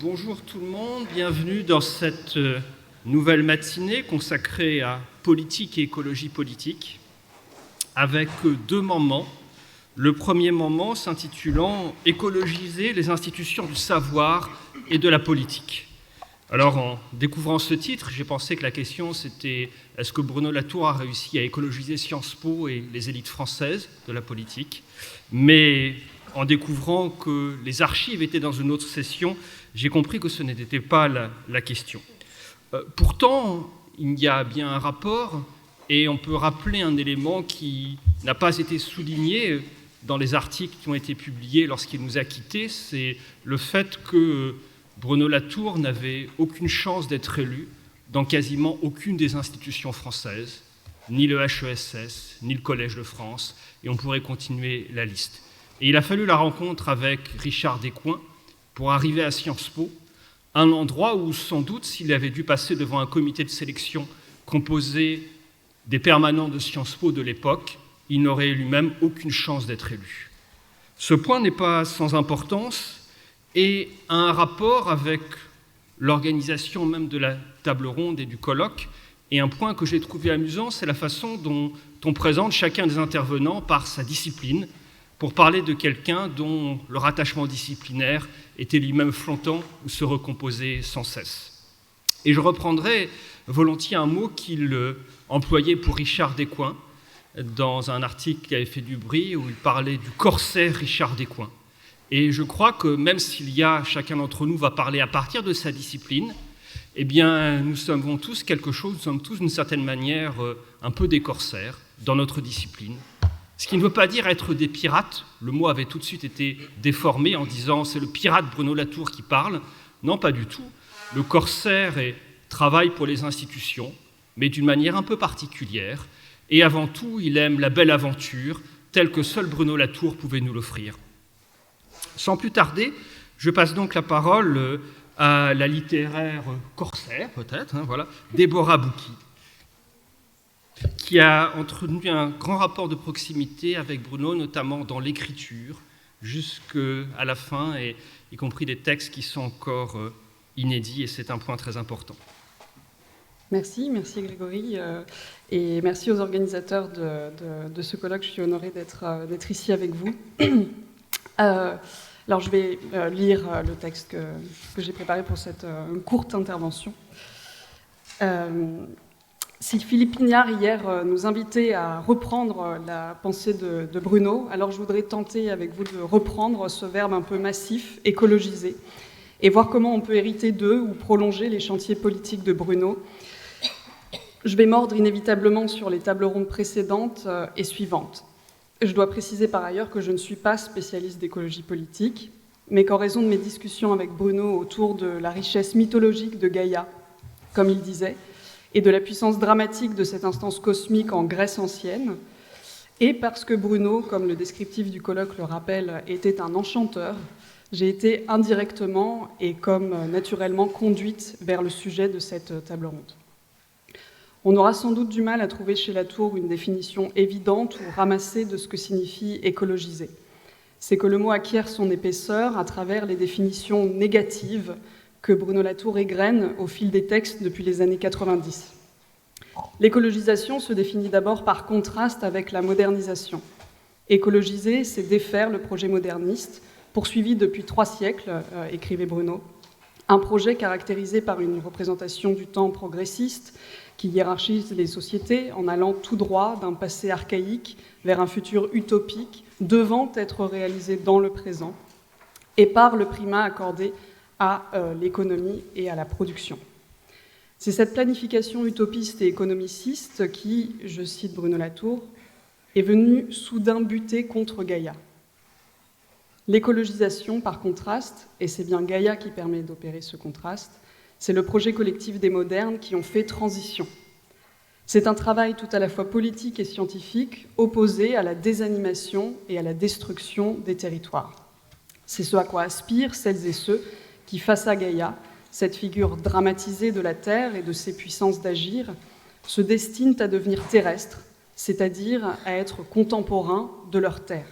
Bonjour tout le monde, bienvenue dans cette nouvelle matinée consacrée à politique et écologie politique, avec deux moments. Le premier moment s'intitulant « Écologiser les institutions du savoir et de la politique ». Alors, en découvrant ce titre, j'ai pensé que la question c'était « Est-ce que Bruno Latour a réussi à écologiser Sciences Po et les élites françaises de la politique ?» Mais en découvrant que les archives étaient dans une autre session, j'ai compris que ce n'était pas la question. Pourtant, il y a bien un rapport, et on peut rappeler un élément qui n'a pas été souligné dans les articles qui ont été publiés lorsqu'il nous a quittés, c'est le fait que Bruno Latour n'avait aucune chance d'être élu dans quasiment aucune des institutions françaises, ni le HESS, ni le Collège de France, et on pourrait continuer la liste. Et il a fallu la rencontre avec Richard Descoings pour arriver à Sciences Po, un endroit où, sans doute, s'il avait dû passer devant un comité de sélection composé des permanents de Sciences Po de l'époque, il n'aurait lui-même aucune chance d'être élu. Ce point n'est pas sans importance et a un rapport avec l'organisation même de la table ronde et du colloque. Et un point que j'ai trouvé amusant, c'est la façon dont on présente chacun des intervenants par sa discipline, pour parler de quelqu'un dont le rattachement disciplinaire était lui-même flottant ou se recomposait sans cesse. Et je reprendrai volontiers un mot qu'il employait pour Richard Descoings dans un article qui avait fait du bruit où il parlait du corsaire Richard Descoings. Et je crois que même s'il y a, chacun d'entre nous va parler à partir de sa discipline, eh bien nous sommes tous quelque chose, nous sommes tous d'une certaine manière un peu des corsaires dans notre discipline. Ce qui ne veut pas dire être des pirates, le mot avait tout de suite été déformé en disant c'est le pirate Bruno Latour qui parle. Non, pas du tout. Le corsaire travaille pour les institutions, mais d'une manière un peu particulière. Et avant tout, il aime la belle aventure, telle que seul Bruno Latour pouvait nous l'offrir. Sans plus tarder, je passe donc la parole à la littéraire corsaire, peut-être, voilà, Déborah Bouky, qui a entretenu un grand rapport de proximité avec Bruno, notamment dans l'écriture, jusqu'à la fin, et y compris des textes qui sont encore inédits, et c'est un point très important. Merci Grégory, et merci aux organisateurs de ce colloque. Je suis honorée d'être ici avec vous. Alors je vais lire le texte que j'ai préparé pour cette courte intervention. Si Philippe Pignard, hier, nous invitait à reprendre la pensée de Bruno, alors je voudrais tenter avec vous de reprendre ce verbe un peu massif, écologiser, et voir comment on peut hériter d'eux ou prolonger les chantiers politiques de Bruno. Je vais mordre inévitablement sur les tables rondes précédentes et suivantes. Je dois préciser par ailleurs que je ne suis pas spécialiste d'écologie politique, mais qu'en raison de mes discussions avec Bruno autour de la richesse mythologique de Gaïa, comme il disait, et de la puissance dramatique de cette instance cosmique en Grèce ancienne, et parce que Bruno, comme le descriptif du colloque le rappelle, était un enchanteur, j'ai été indirectement et comme naturellement conduite vers le sujet de cette table ronde. On aura sans doute du mal à trouver chez Latour une définition évidente ou ramassée de ce que signifie écologiser. C'est que le mot acquiert son épaisseur à travers les définitions négatives que Bruno Latour égrène au fil des textes depuis les années 90. L'écologisation se définit d'abord par contraste avec la modernisation. Écologiser, c'est défaire le projet moderniste, poursuivi depuis 3 siècles, écrivait Bruno, un projet caractérisé par une représentation du temps progressiste qui hiérarchise les sociétés en allant tout droit d'un passé archaïque vers un futur utopique devant être réalisé dans le présent, et par le primat accordé à l'économie et à la production. C'est cette planification utopiste et économiciste qui, je cite Bruno Latour, est venue soudain buter contre Gaïa. L'écologisation, par contraste, et c'est bien Gaïa qui permet d'opérer ce contraste, c'est le projet collectif des modernes qui ont fait transition. C'est un travail tout à la fois politique et scientifique opposé à la désanimation et à la destruction des territoires. C'est ce à quoi aspirent celles et ceux qui, face à Gaïa, cette figure dramatisée de la Terre et de ses puissances d'agir, se destinent à devenir terrestres, c'est-à-dire à être contemporains de leur Terre.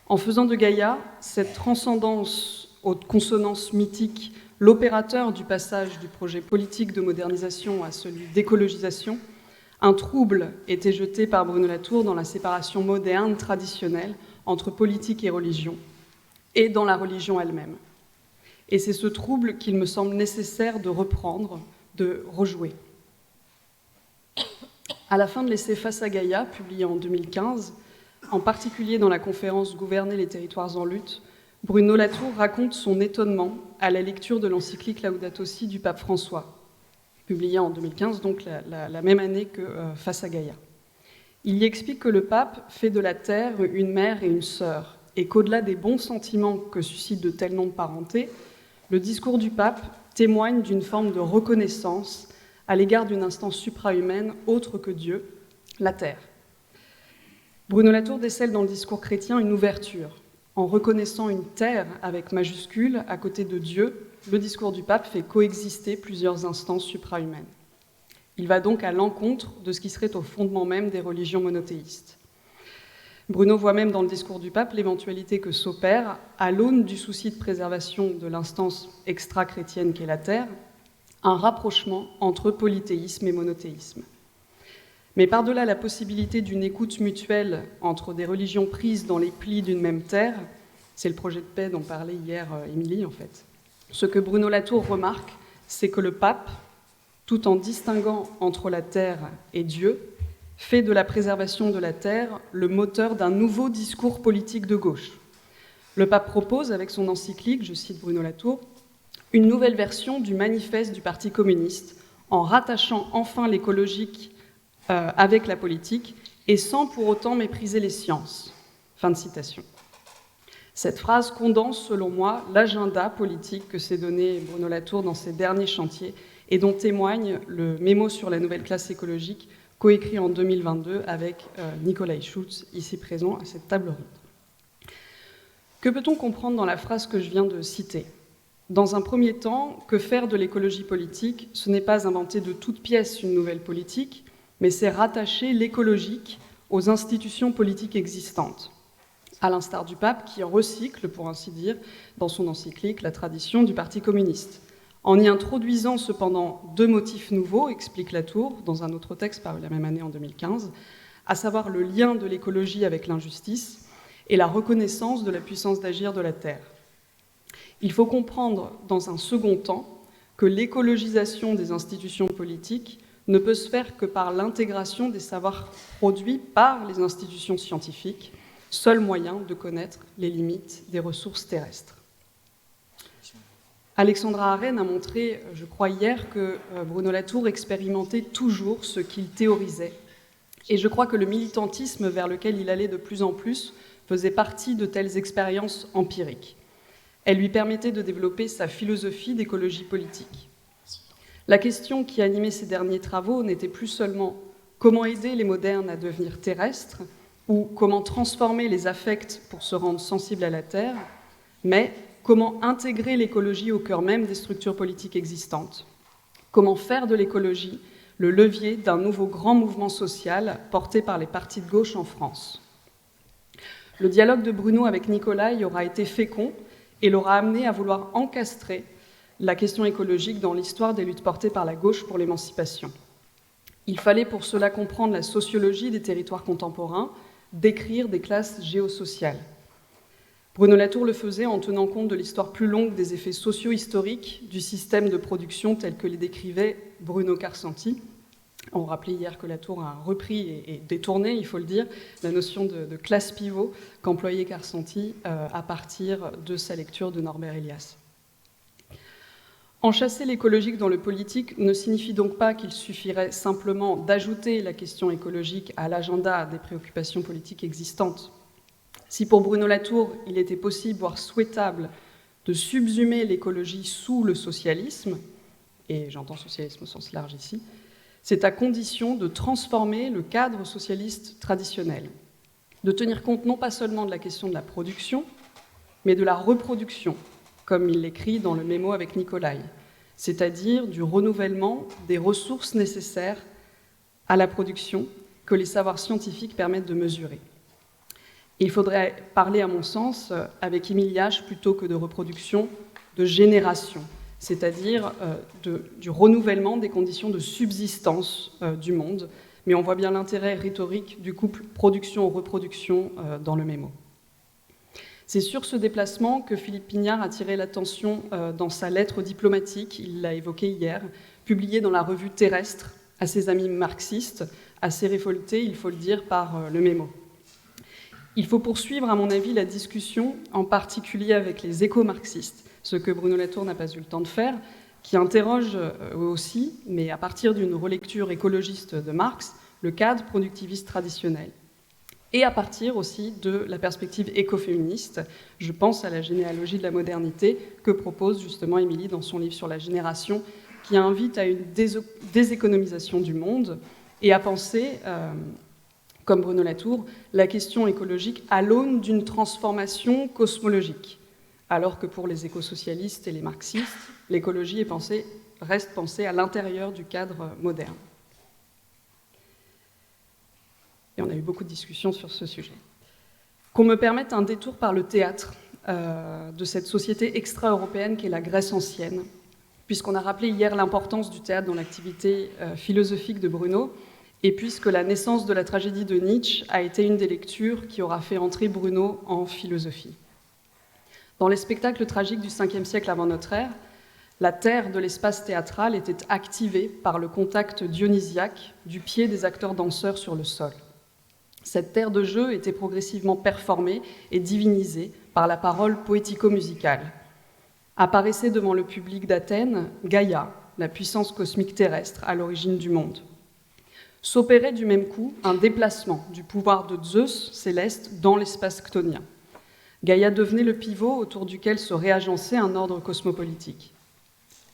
En faisant de Gaïa cette transcendance aux consonances mythiques, l'opérateur du passage du projet politique de modernisation à celui d'écologisation, un trouble était jeté par Bruno Latour dans la séparation moderne, traditionnelle, entre politique et religion, et dans la religion elle-même. Et c'est ce trouble qu'il me semble nécessaire de reprendre, de rejouer. À la fin de l'essai Face à Gaïa, publié en 2015, en particulier dans la conférence Gouverner les territoires en lutte, Bruno Latour raconte son étonnement à la lecture de l'encyclique Laudato Si du pape François, publiée en 2015, donc la même année que Face à Gaïa. Il y explique que le pape fait de la terre une mère et une sœur, et qu'au-delà des bons sentiments que suscitent de tels noms de parenté, le discours du pape témoigne d'une forme de reconnaissance à l'égard d'une instance suprahumaine autre que Dieu, la terre. Bruno Latour décèle dans le discours chrétien une ouverture. En reconnaissant une terre avec majuscule à côté de Dieu, le discours du pape fait coexister plusieurs instances suprahumaines. Il va donc à l'encontre de ce qui serait au fondement même des religions monothéistes. Bruno voit même dans le discours du pape l'éventualité que s'opère, à l'aune du souci de préservation de l'instance extra-chrétienne qu'est la terre, un rapprochement entre polythéisme et monothéisme. Mais par-delà la possibilité d'une écoute mutuelle entre des religions prises dans les plis d'une même terre, c'est le projet de paix dont parlait hier Émilie en fait, ce que Bruno Latour remarque, c'est que le pape, tout en distinguant entre la terre et Dieu, fait de la préservation de la terre le moteur d'un nouveau discours politique de gauche. Le pape propose, avec son encyclique, je cite Bruno Latour, une nouvelle version du manifeste du Parti communiste, en rattachant enfin l'écologique avec la politique, et sans pour autant mépriser les sciences. Fin de citation. Cette phrase condense, selon moi, l'agenda politique que s'est donné Bruno Latour dans ses derniers chantiers, et dont témoigne le mémo sur la nouvelle classe écologique, coécrit en 2022 avec Nikolai Schulz, ici présent à cette table ronde. Que peut-on comprendre dans la phrase que je viens de citer ? Dans un premier temps, que faire de l'écologie politique, ce n'est pas inventer de toutes pièces une nouvelle politique, mais c'est rattacher l'écologique aux institutions politiques existantes, à l'instar du pape qui recycle, pour ainsi dire, dans son encyclique, la tradition du Parti communiste. En y introduisant cependant deux motifs nouveaux, explique Latour, dans un autre texte paru la même année en 2015, à savoir le lien de l'écologie avec l'injustice et la reconnaissance de la puissance d'agir de la Terre. Il faut comprendre, dans un second temps, que l'écologisation des institutions politiques ne peut se faire que par l'intégration des savoirs produits par les institutions scientifiques, seul moyen de connaître les limites des ressources terrestres. Alexandra Arène a montré, je crois hier, que Bruno Latour expérimentait toujours ce qu'il théorisait. Et je crois que le militantisme vers lequel il allait de plus en plus faisait partie de telles expériences empiriques. Elle lui permettait de développer sa philosophie d'écologie politique. La question qui animait ses derniers travaux n'était plus seulement comment aider les modernes à devenir terrestres ou comment transformer les affects pour se rendre sensibles à la Terre, mais comment intégrer l'écologie au cœur même des structures politiques existantes. Comment faire de l'écologie le levier d'un nouveau grand mouvement social porté par les partis de gauche en France. Le dialogue de Bruno avec Nicolai aura été fécond et l'aura amené à vouloir encastrer la question écologique dans l'histoire des luttes portées par la gauche pour l'émancipation. Il fallait pour cela comprendre la sociologie des territoires contemporains, décrire des classes géosociales. Bruno Latour le faisait en tenant compte de l'histoire plus longue des effets socio-historiques du système de production tel que les décrivait Bruno Karsanti. On rappelait hier que Latour a repris et détourné, il faut le dire, la notion de classe pivot qu'employait Karsanti à partir de sa lecture de Norbert Elias. Enchasser l'écologique dans le politique ne signifie donc pas qu'il suffirait simplement d'ajouter la question écologique à l'agenda des préoccupations politiques existantes. Si pour Bruno Latour, il était possible, voire souhaitable, de subsumer l'écologie sous le socialisme, et j'entends socialisme au sens large ici, c'est à condition de transformer le cadre socialiste traditionnel, de tenir compte non pas seulement de la question de la production, mais de la reproduction, comme il l'écrit dans le mémo avec Nicolai, c'est-à-dire du renouvellement des ressources nécessaires à la production que les savoirs scientifiques permettent de mesurer. Il faudrait parler, à mon sens, avec Émile Yach, plutôt que de reproduction, de génération, c'est-à-dire du renouvellement des conditions de subsistance du monde. Mais on voit bien l'intérêt rhétorique du couple production-reproduction dans le mémo. C'est sur ce déplacement que Philippe Pignard a tiré l'attention dans sa lettre diplomatique, il l'a évoqué hier, publiée dans la revue Terrestre, à ses amis marxistes, assez révoltés, il faut le dire, par le mémo. Il faut poursuivre, à mon avis, la discussion, en particulier avec les éco-marxistes, ce que Bruno Latour n'a pas eu le temps de faire, qui interroge eux aussi, mais à partir d'une relecture écologiste de Marx, le cadre productiviste traditionnel. Et à partir aussi de la perspective écoféministe, je pense à la généalogie de la modernité que propose justement Émilie dans son livre sur la génération, qui invite à une déséconomisation du monde et à penser, comme Bruno Latour, la question écologique à l'aune d'une transformation cosmologique. Alors que pour les écosocialistes et les marxistes, l'écologie reste pensée à l'intérieur du cadre moderne. Et on a eu beaucoup de discussions sur ce sujet. Qu'on me permette un détour par le théâtre de cette société extra-européenne qu'est la Grèce ancienne, puisqu'on a rappelé hier l'importance du théâtre dans l'activité philosophique de Bruno, et puisque la naissance de la tragédie de Nietzsche a été une des lectures qui aura fait entrer Bruno en philosophie. Dans les spectacles tragiques du 5e siècle avant notre ère, la terre de l'espace théâtral était activée par le contact dionysiaque du pied des acteurs danseurs sur le sol. Cette terre de jeu était progressivement performée et divinisée par la parole poético-musicale. Apparaissait devant le public d'Athènes Gaïa, la puissance cosmique terrestre à l'origine du monde. S'opérait du même coup un déplacement du pouvoir de Zeus céleste dans l'espace chtonien. Gaïa devenait le pivot autour duquel se réagençait un ordre cosmopolitique.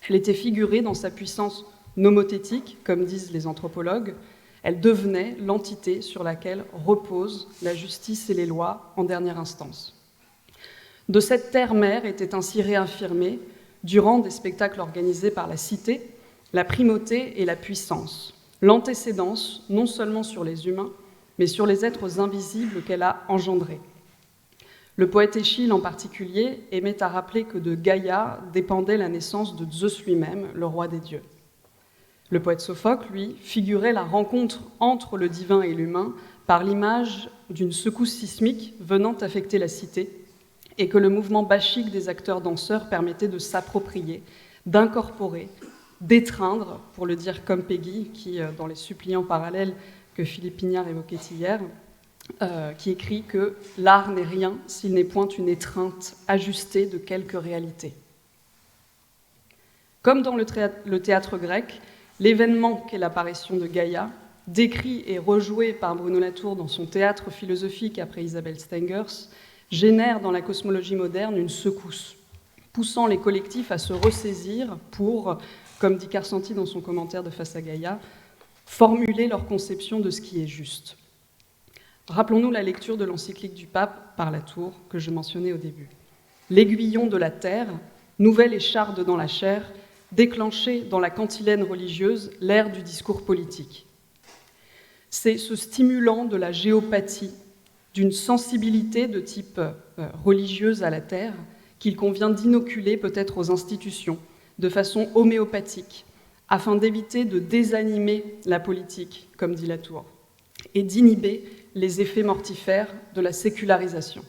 Elle était figurée dans sa puissance nomothétique, comme disent les anthropologues. Elle devenait l'entité sur laquelle reposent la justice et les lois en dernière instance. De cette terre-mère était ainsi réaffirmée, durant des spectacles organisés par la cité, la primauté et la puissance, l'antécédence non seulement sur les humains, mais sur les êtres invisibles qu'elle a engendrés. Le poète Échille, en particulier, aimait à rappeler que de Gaïa dépendait la naissance de Zeus lui-même, le roi des dieux. Le poète Sophocle, lui, figurait la rencontre entre le divin et l'humain par l'image d'une secousse sismique venant affecter la cité et que le mouvement bachique des acteurs danseurs permettait de s'approprier, d'incorporer, d'étreindre, pour le dire comme Peggy, qui, dans les suppliants parallèles que Philippe Pignard évoquait hier, qui écrit que l'art n'est rien s'il n'est point une étreinte ajustée de quelque réalité. Comme dans le théâtre grec, l'événement qu'est l'apparition de Gaïa, décrit et rejoué par Bruno Latour dans son théâtre philosophique après Isabelle Stengers, génère dans la cosmologie moderne une secousse, poussant les collectifs à se ressaisir pour, comme dit Karsanti dans son commentaire de Face à Gaïa, formuler leur conception de ce qui est juste. Rappelons-nous la lecture de l'encyclique du pape par Latour, que je mentionnais au début. L'aiguillon de la terre, nouvelle écharde dans la chair, déclenché dans la cantilène religieuse l'ère du discours politique. C'est ce stimulant de la géopathie, d'une sensibilité de type religieuse à la terre, qu'il convient d'inoculer peut-être aux institutions, de façon homéopathique, afin d'éviter de désanimer la politique, comme dit Latour, et d'inhiber les effets mortifères de la sécularisation.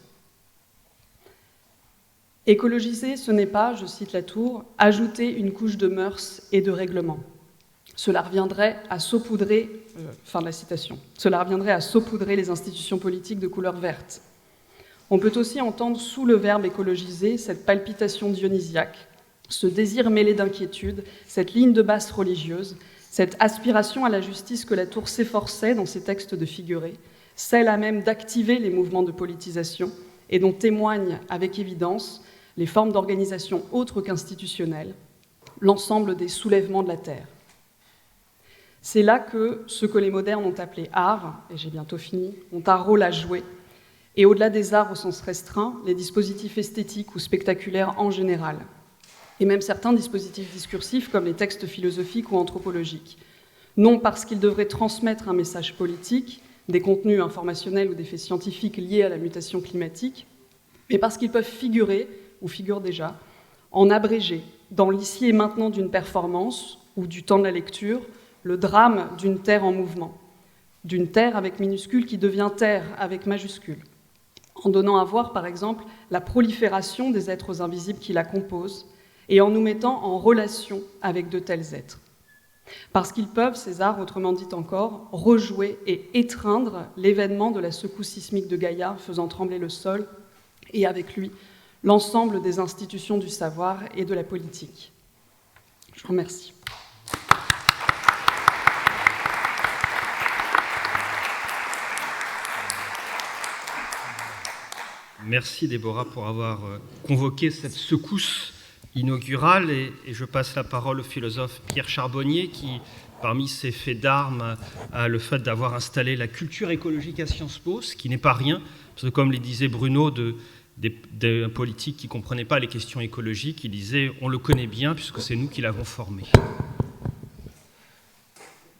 Écologiser, ce n'est pas, je cite Latour, ajouter une couche de mœurs et de règlements. Cela reviendrait à saupoudrer, fin de la citation, cela reviendrait à saupoudrer les institutions politiques de couleur verte. On peut aussi entendre sous le verbe écologiser cette palpitation dionysiaque, ce désir mêlé d'inquiétude, cette ligne de basse religieuse, cette aspiration à la justice que Latour s'efforçait dans ses textes de figurer, celle à même d'activer les mouvements de politisation et dont témoignent avec évidence les formes d'organisation autres qu'institutionnelles, l'ensemble des soulèvements de la terre. C'est là que ce que les modernes ont appelé art, et j'ai bientôt fini, ont un rôle à jouer, et au-delà des arts au sens restreint, les dispositifs esthétiques ou spectaculaires en général, et même certains dispositifs discursifs comme les textes philosophiques ou anthropologiques, non parce qu'ils devraient transmettre un message politique, des contenus informationnels ou des faits scientifiques liés à la mutation climatique, mais parce qu'ils peuvent figurer, ou figurent déjà, en abrégé, dans l'ici et maintenant d'une performance ou du temps de la lecture, le drame d'une Terre en mouvement, d'une Terre avec minuscule qui devient Terre avec majuscule, en donnant à voir, par exemple, la prolifération des êtres invisibles qui la composent et en nous mettant en relation avec de tels êtres. Parce qu'ils peuvent, ces arts, autrement dit encore, rejouer et étreindre l'événement de la secousse sismique de Gaïa faisant trembler le sol et avec lui l'ensemble des institutions du savoir et de la politique. Je vous remercie. Merci Déborah pour avoir convoqué cette secousse inaugurale et je passe la parole au philosophe Pierre Charbonnier qui, parmi ses faits d'armes, a le fait d'avoir installé la culture écologique à Sciences Po, ce qui n'est pas rien, parce que comme le disait Bruno, des politiques qui ne comprenaient pas les questions écologiques, il disait « on le connaît bien puisque c'est nous qui l'avons formé ».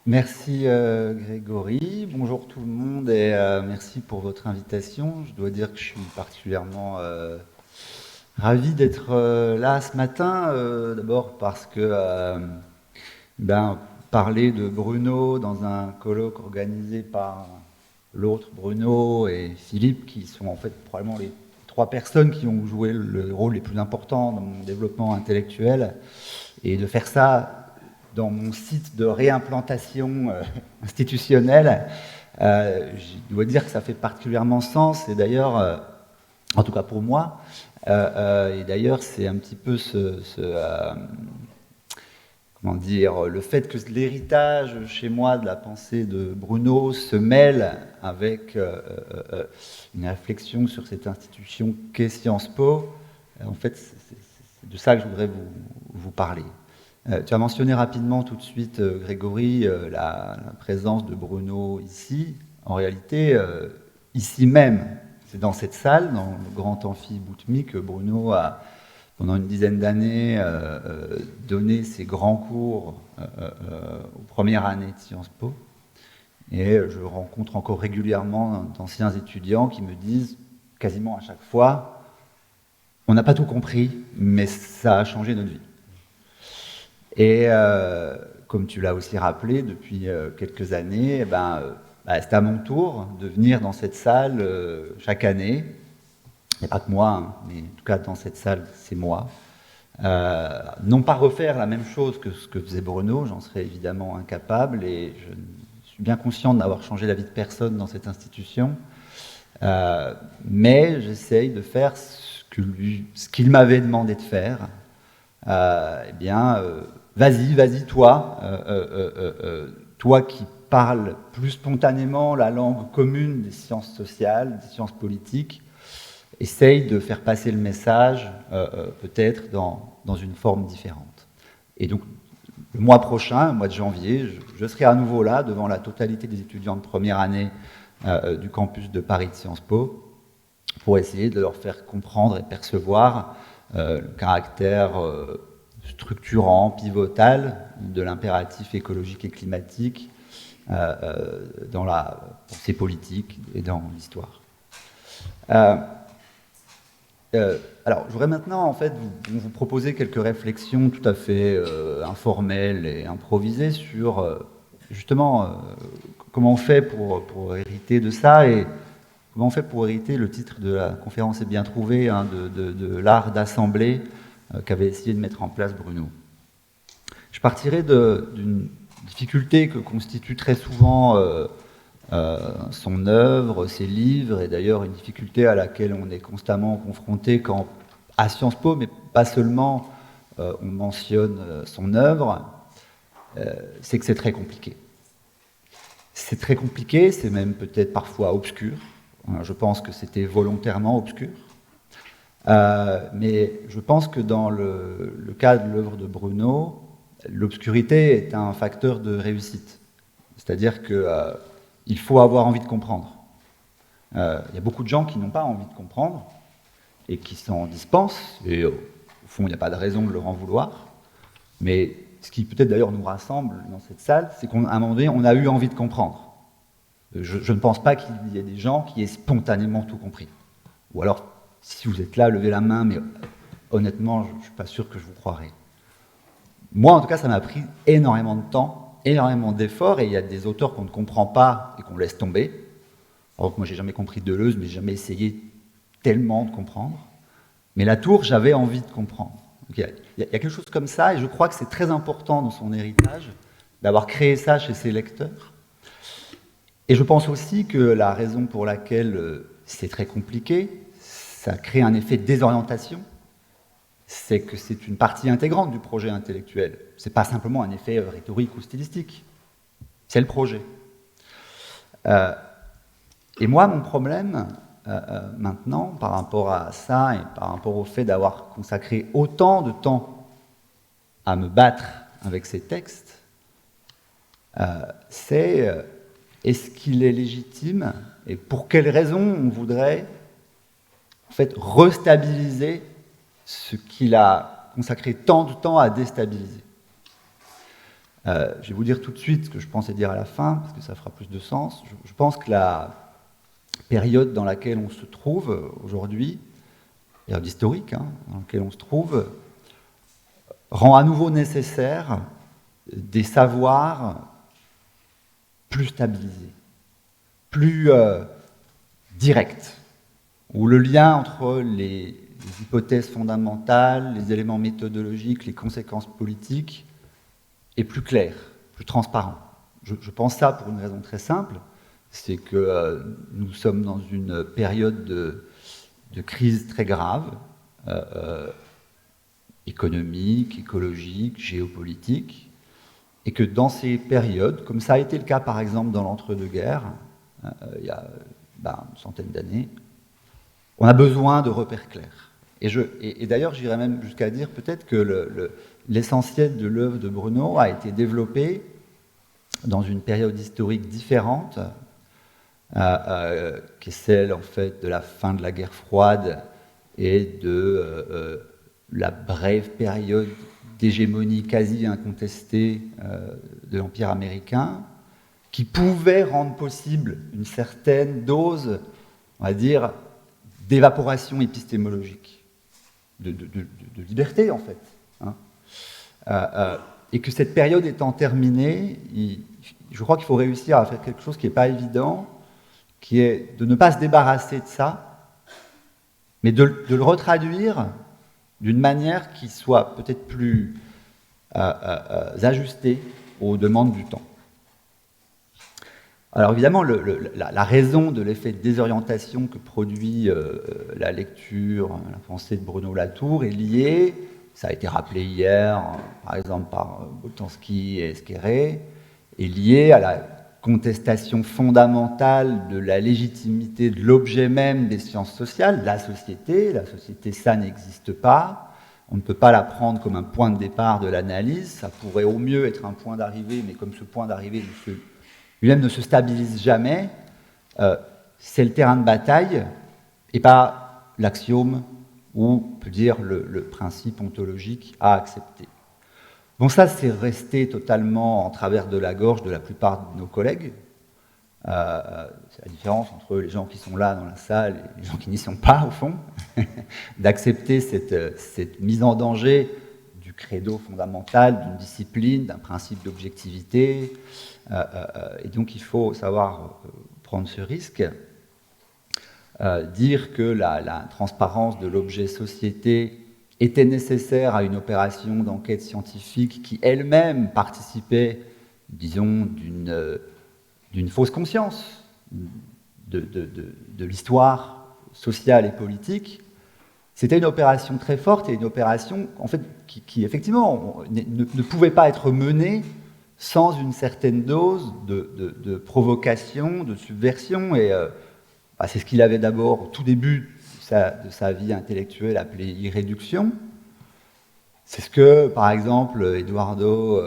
Merci Grégory, bonjour tout le monde et merci pour votre invitation. Je dois dire que je suis particulièrement ravi d'être là ce matin, d'abord parce que parler de Bruno dans un colloque organisé par l'autre Bruno et Philippe, qui sont en fait probablement les 3 personnes qui ont joué le rôle les plus importants dans mon développement intellectuel, et de faire ça dans mon site de réimplantation institutionnelle, je dois dire que ça fait particulièrement sens, et d'ailleurs, en tout cas pour moi, et d'ailleurs c'est un petit peu comment dire, le fait que l'héritage chez moi de la pensée de Bruno se mêle avec une réflexion sur cette institution qu'est Sciences Po, en fait c'est de ça que je voudrais vous parler. Tu as mentionné rapidement tout de suite, Grégory, la présence de Bruno ici. En réalité, ici même, c'est dans cette salle, dans le grand amphi Boutmy, que Bruno a, pendant une dizaine d'années, donné ses grands cours aux premières années de Sciences Po. Et je rencontre encore régulièrement d'anciens étudiants qui me disent, quasiment à chaque fois, on n'a pas tout compris, mais ça a changé notre vie. Et comme tu l'as aussi rappelé, depuis quelques années, c'est à mon tour de venir dans cette salle chaque année. Il n'y a pas que moi, hein, mais en tout cas dans cette salle, c'est moi. Non pas refaire la même chose que ce que faisait Bruno, j'en serais évidemment incapable, et je suis bien conscient de n'avoir changé la vie de personne dans cette institution. Mais j'essaye de faire ce qu'il m'avait demandé de faire. Vas-y, toi, toi qui parles plus spontanément la langue commune des sciences sociales, des sciences politiques, essaye de faire passer le message, peut-être dans une forme différente. Et donc, le mois prochain, le mois de janvier, je serai à nouveau là, devant la totalité des étudiants de première année du campus de Paris de Sciences Po, pour essayer de leur faire comprendre et percevoir le caractère structurant, pivotal de l'impératif écologique et climatique dans la pensée politique et dans l'histoire. Alors, je voudrais maintenant en fait vous proposer quelques réflexions tout à fait informelles et improvisées sur justement comment on fait pour hériter de ça, et comment on fait pour hériter, le titre de la conférence est bien trouvé, hein, de l'art d'assembler qu'avait essayé de mettre en place Bruno. Je partirai d'une difficulté que constitue très souvent son œuvre, ses livres, et d'ailleurs une difficulté à laquelle on est constamment confronté quand, à Sciences Po, mais pas seulement, on mentionne son œuvre, c'est que c'est très compliqué. C'est très compliqué, c'est même peut-être parfois obscur. Je pense que c'était volontairement obscur. Mais je pense que dans le cas de l'œuvre de Bruno, l'obscurité est un facteur de réussite. C'est-à-dire qu'il faut avoir envie de comprendre. Il y a beaucoup de gens qui n'ont pas envie de comprendre et qui s'en dispensent, et au fond, il n'y a pas de raison de leur en vouloir. Mais ce qui peut-être d'ailleurs nous rassemble dans cette salle, c'est qu'à un moment donné, on a eu envie de comprendre. Je ne pense pas qu'il y ait des gens qui aient spontanément tout compris. Ou alors, si vous êtes là, levez la main, mais honnêtement, je ne suis pas sûr que je vous croirai. Moi, en tout cas, ça m'a pris énormément de temps, énormément d'efforts, et il y a des auteurs qu'on ne comprend pas et qu'on laisse tomber. Alors, moi, j'ai jamais compris Deleuze, mais j'ai jamais essayé tellement de comprendre. Mais Latour, j'avais envie de comprendre. Donc, il y a quelque chose comme ça, et je crois que c'est très important dans son héritage d'avoir créé ça chez ses lecteurs. Et je pense aussi que la raison pour laquelle c'est très compliqué, ça crée un effet de désorientation, c'est que c'est une partie intégrante du projet intellectuel. Ce n'est pas simplement un effet rhétorique ou stylistique, c'est le projet. Et moi, mon problème, maintenant, par rapport à ça et par rapport au fait d'avoir consacré autant de temps à me battre avec ces textes, c'est est-ce qu'il est légitime et pour quelles raisons on voudrait en fait restabiliser ce qu'il a consacré tant de temps à déstabiliser. Je vais vous dire tout de suite ce que je pensais dire à la fin, parce que ça fera plus de sens. Je pense que la période dans laquelle on se trouve aujourd'hui, période historique dans laquelle on se trouve, rend à nouveau nécessaire des savoirs plus stabilisés, plus directs, où le lien entre les hypothèses fondamentales, les éléments méthodologiques, les conséquences politiques est plus clair, plus transparent. Je pense ça pour une raison très simple, c'est que nous sommes dans une période de crise très grave, économique, écologique, géopolitique, et que dans ces périodes, comme ça a été le cas par exemple dans l'entre-deux-guerres, il y a une centaine d'années, on a besoin de repères clairs. Et d'ailleurs, j'irais même jusqu'à dire peut-être que l'essentiel de l'œuvre de Bruno a été développé dans une période historique différente, qui est celle en fait de la fin de la guerre froide et de la brève période d'hégémonie quasi incontestée de l'Empire américain, qui pouvait rendre possible une certaine dose, on va dire, d'évaporation épistémologique, de liberté en fait. Et que cette période étant terminée, je crois qu'il faut réussir à faire quelque chose qui n'est pas évident, qui est de ne pas se débarrasser de ça, mais de le retraduire d'une manière qui soit peut-être plus ajustée aux demandes du temps. Alors évidemment, la raison de l'effet de désorientation que produit la lecture, la pensée de Bruno Latour est liée, ça a été rappelé hier, par exemple par Boltanski et Esquerré, est liée à la contestation fondamentale de la légitimité de l'objet même des sciences sociales, la société. La société, ça n'existe pas. On ne peut pas la prendre comme un point de départ de l'analyse. Ça pourrait au mieux être un point d'arrivée, mais comme ce point d'arrivée lui-même ne se stabilise jamais, c'est le terrain de bataille et pas l'axiome ou, on peut dire, le principe ontologique à accepter. Bon, ça, c'est resté totalement en travers de la gorge de la plupart de nos collègues. C'est la différence entre les gens qui sont là dans la salle et les gens qui n'y sont pas, au fond, d'accepter cette mise en danger du credo fondamental, d'une discipline, d'un principe d'objectivité. Et donc, il faut savoir prendre ce risque. Dire que la transparence de l'objet société était nécessaire à une opération d'enquête scientifique qui elle-même participait, disons, d'une fausse conscience de l'histoire sociale et politique, c'était une opération très forte et une opération en fait, qui effectivement ne pouvait pas être menée sans une certaine dose de provocation, de subversion. Et c'est ce qu'il avait d'abord, au tout début de sa vie intellectuelle, appelé irréduction. C'est ce que, par exemple, Eduardo,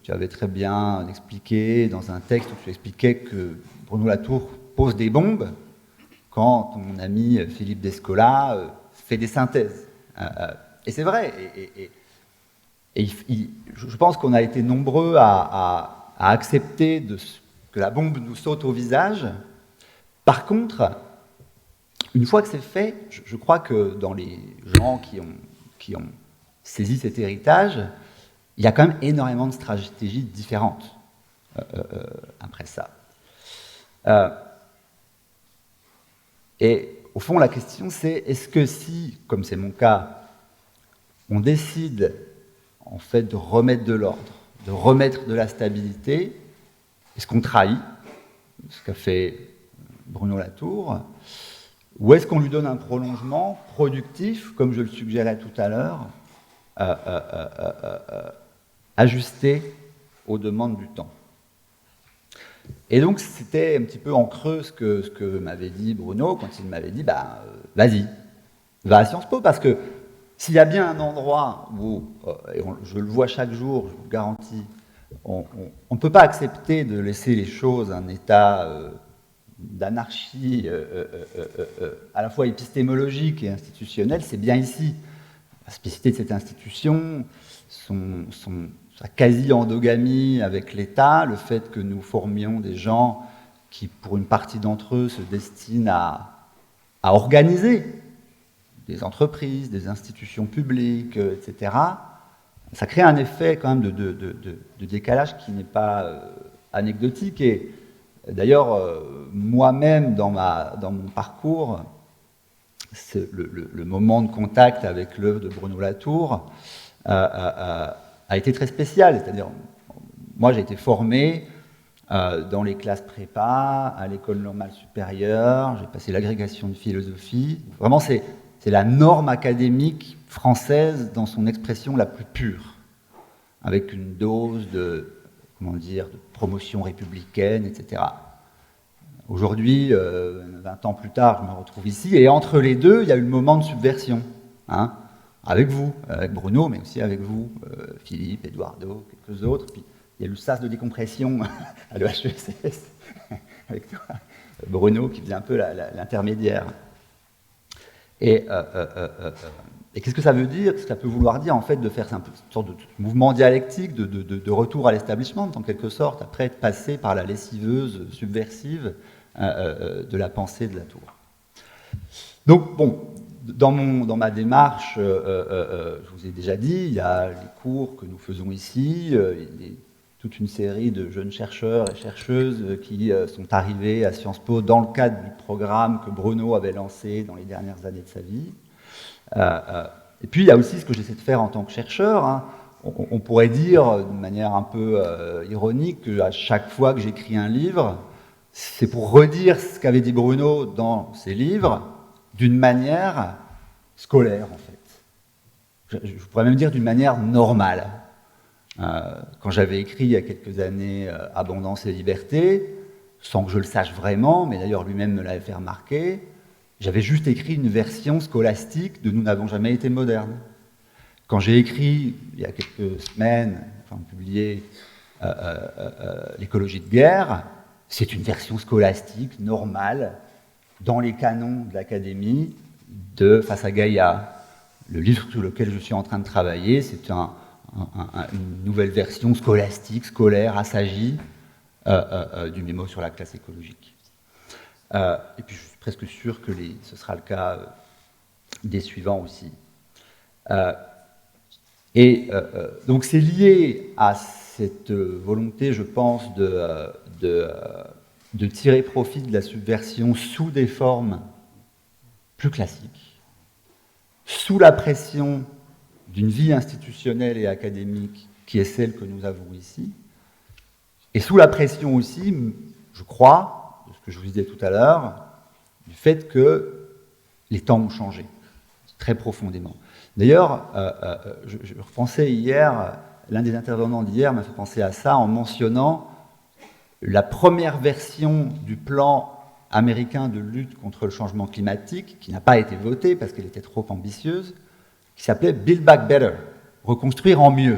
tu avais très bien expliqué dans un texte où tu expliquais que Bruno Latour pose des bombes quand ton ami Philippe Descola fait des synthèses. Et c'est vrai. Et je pense qu'on a été nombreux à accepter que la bombe nous saute au visage. Par contre, une fois que c'est fait, je crois que dans les gens qui ont saisi cet héritage, il y a quand même énormément de stratégies différentes après ça. Et au fond, la question c'est, est-ce que si, comme c'est mon cas, on décide en fait de remettre de l'ordre, de remettre de la stabilité, est-ce qu'on trahit ce qu'a fait Bruno Latour, ou est-ce qu'on lui donne un prolongement productif, comme je le suggérais tout à l'heure, ajusté aux demandes du temps? Et donc, c'était un petit peu en creux ce que m'avait dit Bruno quand il m'avait dit vas-y, va à Sciences Po, parce que s'il y a bien un endroit où, et je le vois chaque jour, je vous le garantis, on ne peut pas accepter de laisser les choses un état d'anarchie à la fois épistémologique et institutionnelle, c'est bien ici. La spécificité de cette institution, sa quasi-endogamie avec l'État, le fait que nous formions des gens qui, pour une partie d'entre eux, se destinent à organiser des entreprises, des institutions publiques, etc., ça crée un effet quand même de décalage qui n'est pas anecdotique. Et d'ailleurs, moi-même, dans mon parcours, le moment de contact avec l'œuvre de Bruno Latour a été très spécial. C'est-à-dire, moi, j'ai été formé dans les classes prépa, à l'école normale supérieure, j'ai passé l'agrégation de philosophie. Vraiment, c'est la norme académique française dans son expression la plus pure, avec une dose de promotion républicaine, etc. Aujourd'hui, 20 ans plus tard, je me retrouve ici, et entre les deux, il y a eu le moment de subversion, avec vous, avec Bruno, mais aussi avec vous, Philippe, Eduardo, quelques autres. Puis il y a eu le sas de décompression à l'EHESS, avec toi, Bruno, qui faisait un peu l'intermédiaire. Et qu'est-ce que ça veut dire? Ce que ça peut vouloir dire, en fait, de faire une sorte de mouvement dialectique, de retour à l'establishment, en quelque sorte, après être passé par la lessiveuse subversive de la pensée de Latour. Donc, bon, dans ma démarche, je vous ai déjà dit, il y a les cours que nous faisons ici, il y a toute une série de jeunes chercheurs et chercheuses qui sont arrivés à Sciences Po dans le cadre du programme que Bruno avait lancé dans les dernières années de sa vie. Et puis, il y a aussi ce que j'essaie de faire en tant que chercheur. On pourrait dire, de manière un peu ironique, qu'à chaque fois que j'écris un livre, c'est pour redire ce qu'avait dit Bruno dans ses livres, d'une manière scolaire, en fait. Je pourrais même dire d'une manière normale. Quand j'avais écrit il y a quelques années Abondance et liberté, sans que je le sache vraiment, mais d'ailleurs lui-même me l'avait fait remarquer, j'avais juste écrit une version scolastique de Nous n'avons jamais été modernes. Quand j'ai écrit, il y a quelques semaines, publié L'écologie de guerre, c'est une version scolastique normale dans les canons de l'académie de Face à Gaïa. Le livre sur lequel je suis en train de travailler, c'est une nouvelle version scolastique, scolaire, assagie du mémo sur la classe écologique. Et puis je suis presque sûr que ce sera le cas des suivants aussi. Donc c'est lié à cette volonté, je pense, de tirer profit de la subversion sous des formes plus classiques, sous la pression d'une vie institutionnelle et académique qui est celle que nous avons ici, et sous la pression aussi, je crois, de ce que je vous disais tout à l'heure, du fait que les temps ont changé, très profondément. D'ailleurs, je repensais hier, l'un des intervenants d'hier m'a fait penser à ça en mentionnant la première version du plan américain de lutte contre le changement climatique, qui n'a pas été votée parce qu'elle était trop ambitieuse, qui s'appelait « Build Back Better », reconstruire en mieux.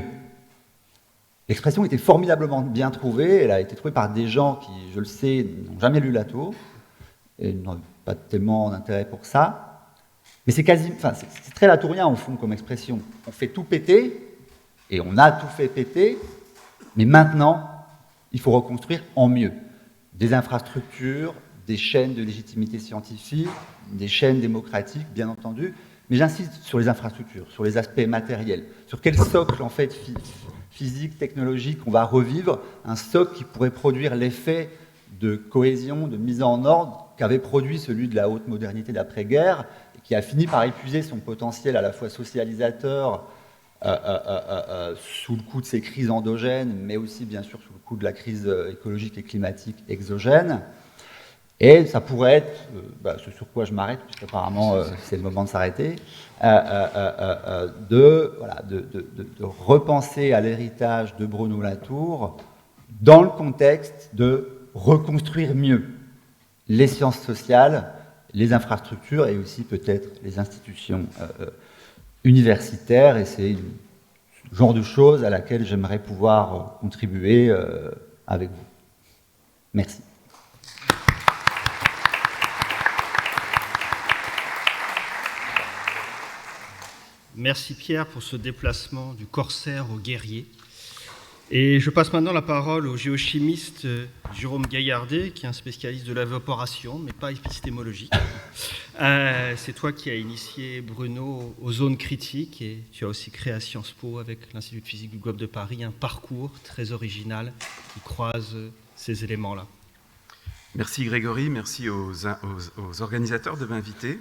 L'expression était formidablement bien trouvée, elle a été trouvée par des gens qui, je le sais, n'ont jamais lu Latour, et n'ont pas tellement d'intérêt pour ça. Mais c'est très latourien, au fond, comme expression. On fait tout péter, et on a tout fait péter, mais maintenant, il faut reconstruire en mieux. des infrastructures, des chaînes de légitimité scientifique, des chaînes démocratiques, bien entendu, mais j'insiste sur les infrastructures, sur les aspects matériels, sur quel socle en fait physique, technologique on va revivre, un socle qui pourrait produire l'effet de cohésion, de mise en ordre qu'avait produit celui de la haute modernité d'après-guerre, et qui a fini par épuiser son potentiel à la fois socialisateur sous le coup de ces crises endogènes, mais aussi bien sûr sous le coup de la crise écologique et climatique exogène. Et ça pourrait être, ce sur quoi je m'arrête, puisqu'apparemment c'est le moment de s'arrêter, de repenser à l'héritage de Bruno Latour dans le contexte de reconstruire mieux les sciences sociales, les infrastructures et aussi peut-être les institutions universitaires. Et c'est le genre de choses à laquelle j'aimerais pouvoir contribuer avec vous. Merci. Merci Pierre pour ce déplacement du corsaire au guerrier. Et je passe maintenant la parole au géochimiste Jérôme Gaillardet, qui est un spécialiste de l'évaporation, mais pas épistémologique. C'est toi qui as initié Bruno aux zones critiques et tu as aussi créé à Sciences Po avec l'Institut de physique du Globe de Paris un parcours très original qui croise ces éléments-là. Merci Grégory, merci aux organisateurs de m'inviter.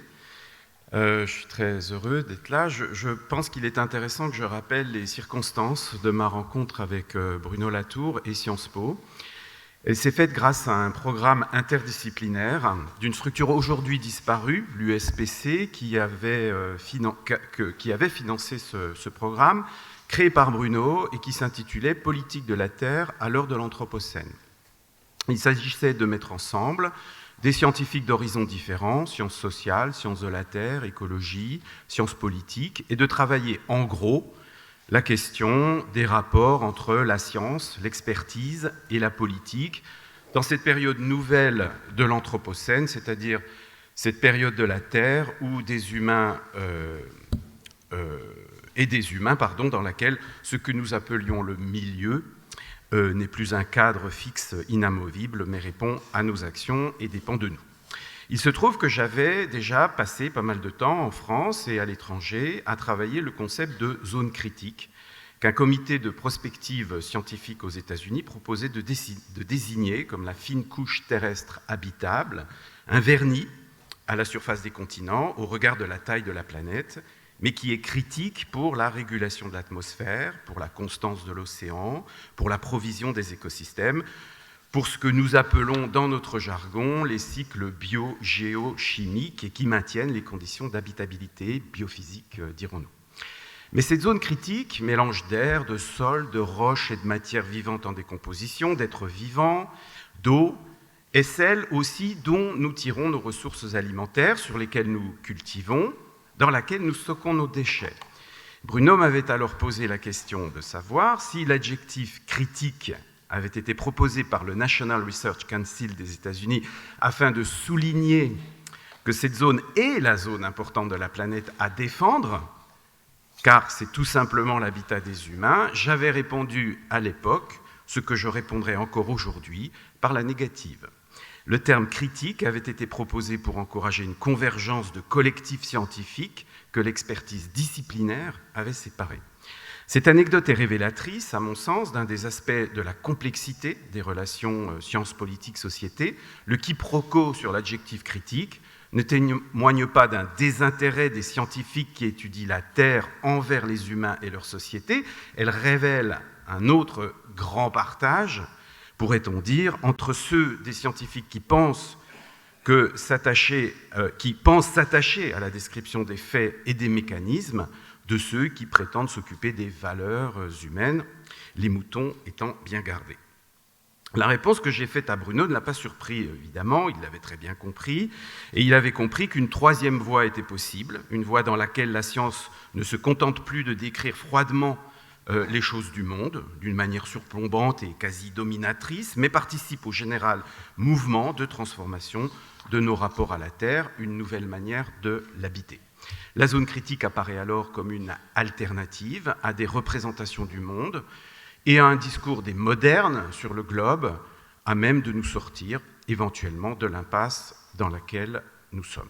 Je suis très heureux d'être là. Je pense qu'il est intéressant que je rappelle les circonstances de ma rencontre avec Bruno Latour et Sciences Po. Elle s'est faite grâce à un programme interdisciplinaire d'une structure aujourd'hui disparue, l'USPC, qui avait financé ce programme, créé par Bruno et qui s'intitulait « Politique de la Terre à l'heure de l'Anthropocène ». Il s'agissait de mettre ensemble des scientifiques d'horizons différents, sciences sociales, sciences de la Terre, écologie, sciences politiques, et de travailler en gros la question des rapports entre la science, l'expertise et la politique dans cette période nouvelle de l'Anthropocène, c'est-à-dire cette période de la Terre où des humains dans laquelle ce que nous appelions le milieu n'est plus un cadre fixe inamovible, mais répond à nos actions et dépend de nous. Il se trouve que j'avais déjà passé pas mal de temps en France et à l'étranger à travailler le concept de zone critique qu'un comité de prospective scientifique aux États-Unis proposait de désigner comme la fine couche terrestre habitable, un vernis à la surface des continents au regard de la taille de la planète, mais qui est critique pour la régulation de l'atmosphère, pour la constance de l'océan, pour la provision des écosystèmes, pour ce que nous appelons dans notre jargon les cycles bio-géochimiques et qui maintiennent les conditions d'habitabilité biophysique, dirons-nous. Mais cette zone critique, mélange d'air, de sol, de roches et de matières vivantes en décomposition, d'êtres vivants, d'eau, est celle aussi dont nous tirons nos ressources alimentaires, sur lesquelles nous cultivons, dans laquelle nous stockons nos déchets. Bruno m'avait alors posé la question de savoir si l'adjectif critique avait été proposé par le National Research Council des États-Unis afin de souligner que cette zone est la zone importante de la planète à défendre, car c'est tout simplement l'habitat des humains. J'avais répondu à l'époque ce que je répondrai encore aujourd'hui par la négative. Le terme critique avait été proposé pour encourager une convergence de collectifs scientifiques que l'expertise disciplinaire avait séparés. Cette anecdote est révélatrice, à mon sens, d'un des aspects de la complexité des relations sciences politiques société. Le quiproquo sur l'adjectif critique ne témoigne pas d'un désintérêt des scientifiques qui étudient la Terre envers les humains et leur société. Elle révèle un autre grand partage, pourrait-on dire, entre ceux des scientifiques qui pensent s'attacher à la description des faits et des mécanismes, de ceux qui prétendent s'occuper des valeurs humaines, les moutons étant bien gardés. La réponse que j'ai faite à Bruno ne l'a pas surpris, évidemment, il l'avait très bien compris, et il avait compris qu'une troisième voie était possible, une voie dans laquelle la science ne se contente plus de décrire froidement les choses du monde, d'une manière surplombante et quasi dominatrice, mais participe au général mouvement de transformation de nos rapports à la Terre, une nouvelle manière de l'habiter. La zone critique apparaît alors comme une alternative à des représentations du monde et à un discours des modernes sur le globe à même de nous sortir éventuellement de l'impasse dans laquelle nous sommes.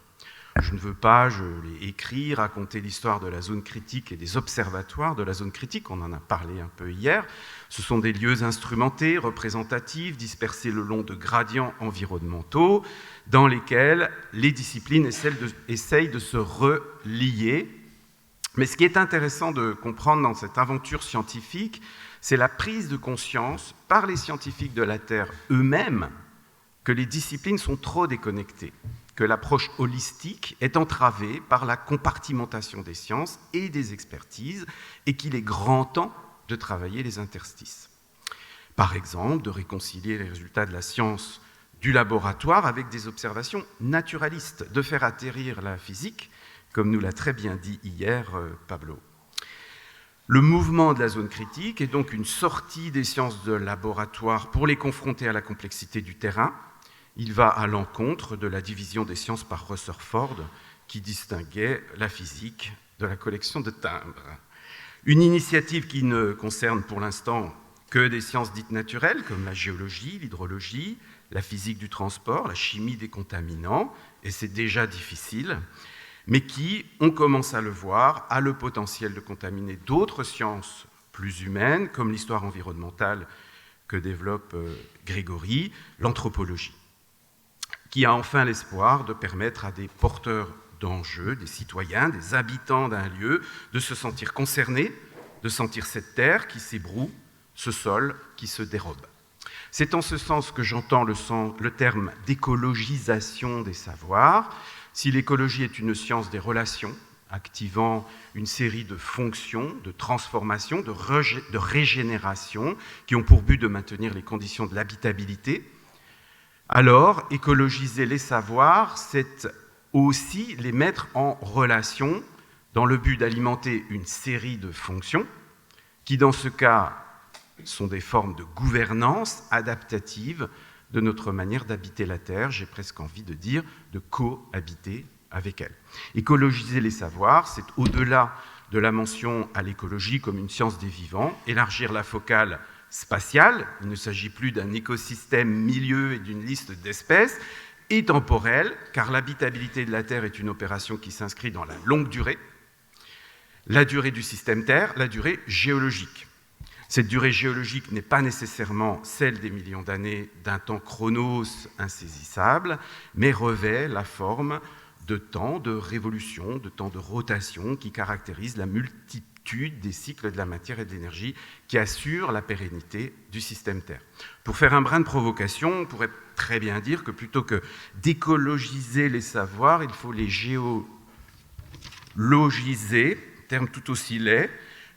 Je ne veux pas, je l'ai écrit, raconter l'histoire de la zone critique et des observatoires de la zone critique, on en a parlé un peu hier. Ce sont des lieux instrumentés, représentatifs, dispersés le long de gradients environnementaux, dans lesquels les disciplines essayent de se relier. Mais ce qui est intéressant de comprendre dans cette aventure scientifique, c'est la prise de conscience par les scientifiques de la Terre eux-mêmes que les disciplines sont trop déconnectées, que l'approche holistique est entravée par la compartimentation des sciences et des expertises, et qu'il est grand temps de travailler les interstices. Par exemple, de réconcilier les résultats de la science du laboratoire avec des observations naturalistes, de faire atterrir la physique, comme nous l'a très bien dit hier Pablo. Le mouvement de la zone critique est donc une sortie des sciences de laboratoire pour les confronter à la complexité du terrain. Il va à l'encontre de la division des sciences par Rutherford, qui distinguait la physique de la collection de timbres. Une initiative qui ne concerne pour l'instant que des sciences dites naturelles, comme la géologie, l'hydrologie, la physique du transport, la chimie des contaminants, et c'est déjà difficile, mais qui, on commence à le voir, a le potentiel de contaminer d'autres sciences plus humaines, comme l'histoire environnementale que développe Grégory, l'anthropologie, qui a enfin l'espoir de permettre à des porteurs d'enjeux, des citoyens, des habitants d'un lieu, de se sentir concernés, de sentir cette terre qui s'ébroue, ce sol qui se dérobe. C'est en ce sens que j'entends le terme d'écologisation des savoirs. Si l'écologie est une science des relations, activant une série de fonctions, de transformations, de régénération, qui ont pour but de maintenir les conditions de l'habitabilité, alors écologiser les savoirs, c'est aussi les mettre en relation dans le but d'alimenter une série de fonctions qui, dans ce cas, sont des formes de gouvernance adaptative de notre manière d'habiter la Terre, j'ai presque envie de dire de cohabiter avec elle. Écologiser les savoirs, c'est au-delà de la mention à l'écologie comme une science des vivants, élargir la focale spatiale, il ne s'agit plus d'un écosystème milieu et d'une liste d'espèces, et temporelle, car l'habitabilité de la Terre est une opération qui s'inscrit dans la longue durée, la durée du système Terre, la durée géologique. Cette durée géologique n'est pas nécessairement celle des millions d'années d'un temps chronos insaisissable, mais revêt la forme de temps de révolution, de temps de rotation qui caractérise la multitude des cycles de la matière et de l'énergie qui assurent la pérennité du système Terre. Pour faire un brin de provocation, on pourrait très bien dire que plutôt que d'écologiser les savoirs, il faut les géologiser, terme tout aussi laid.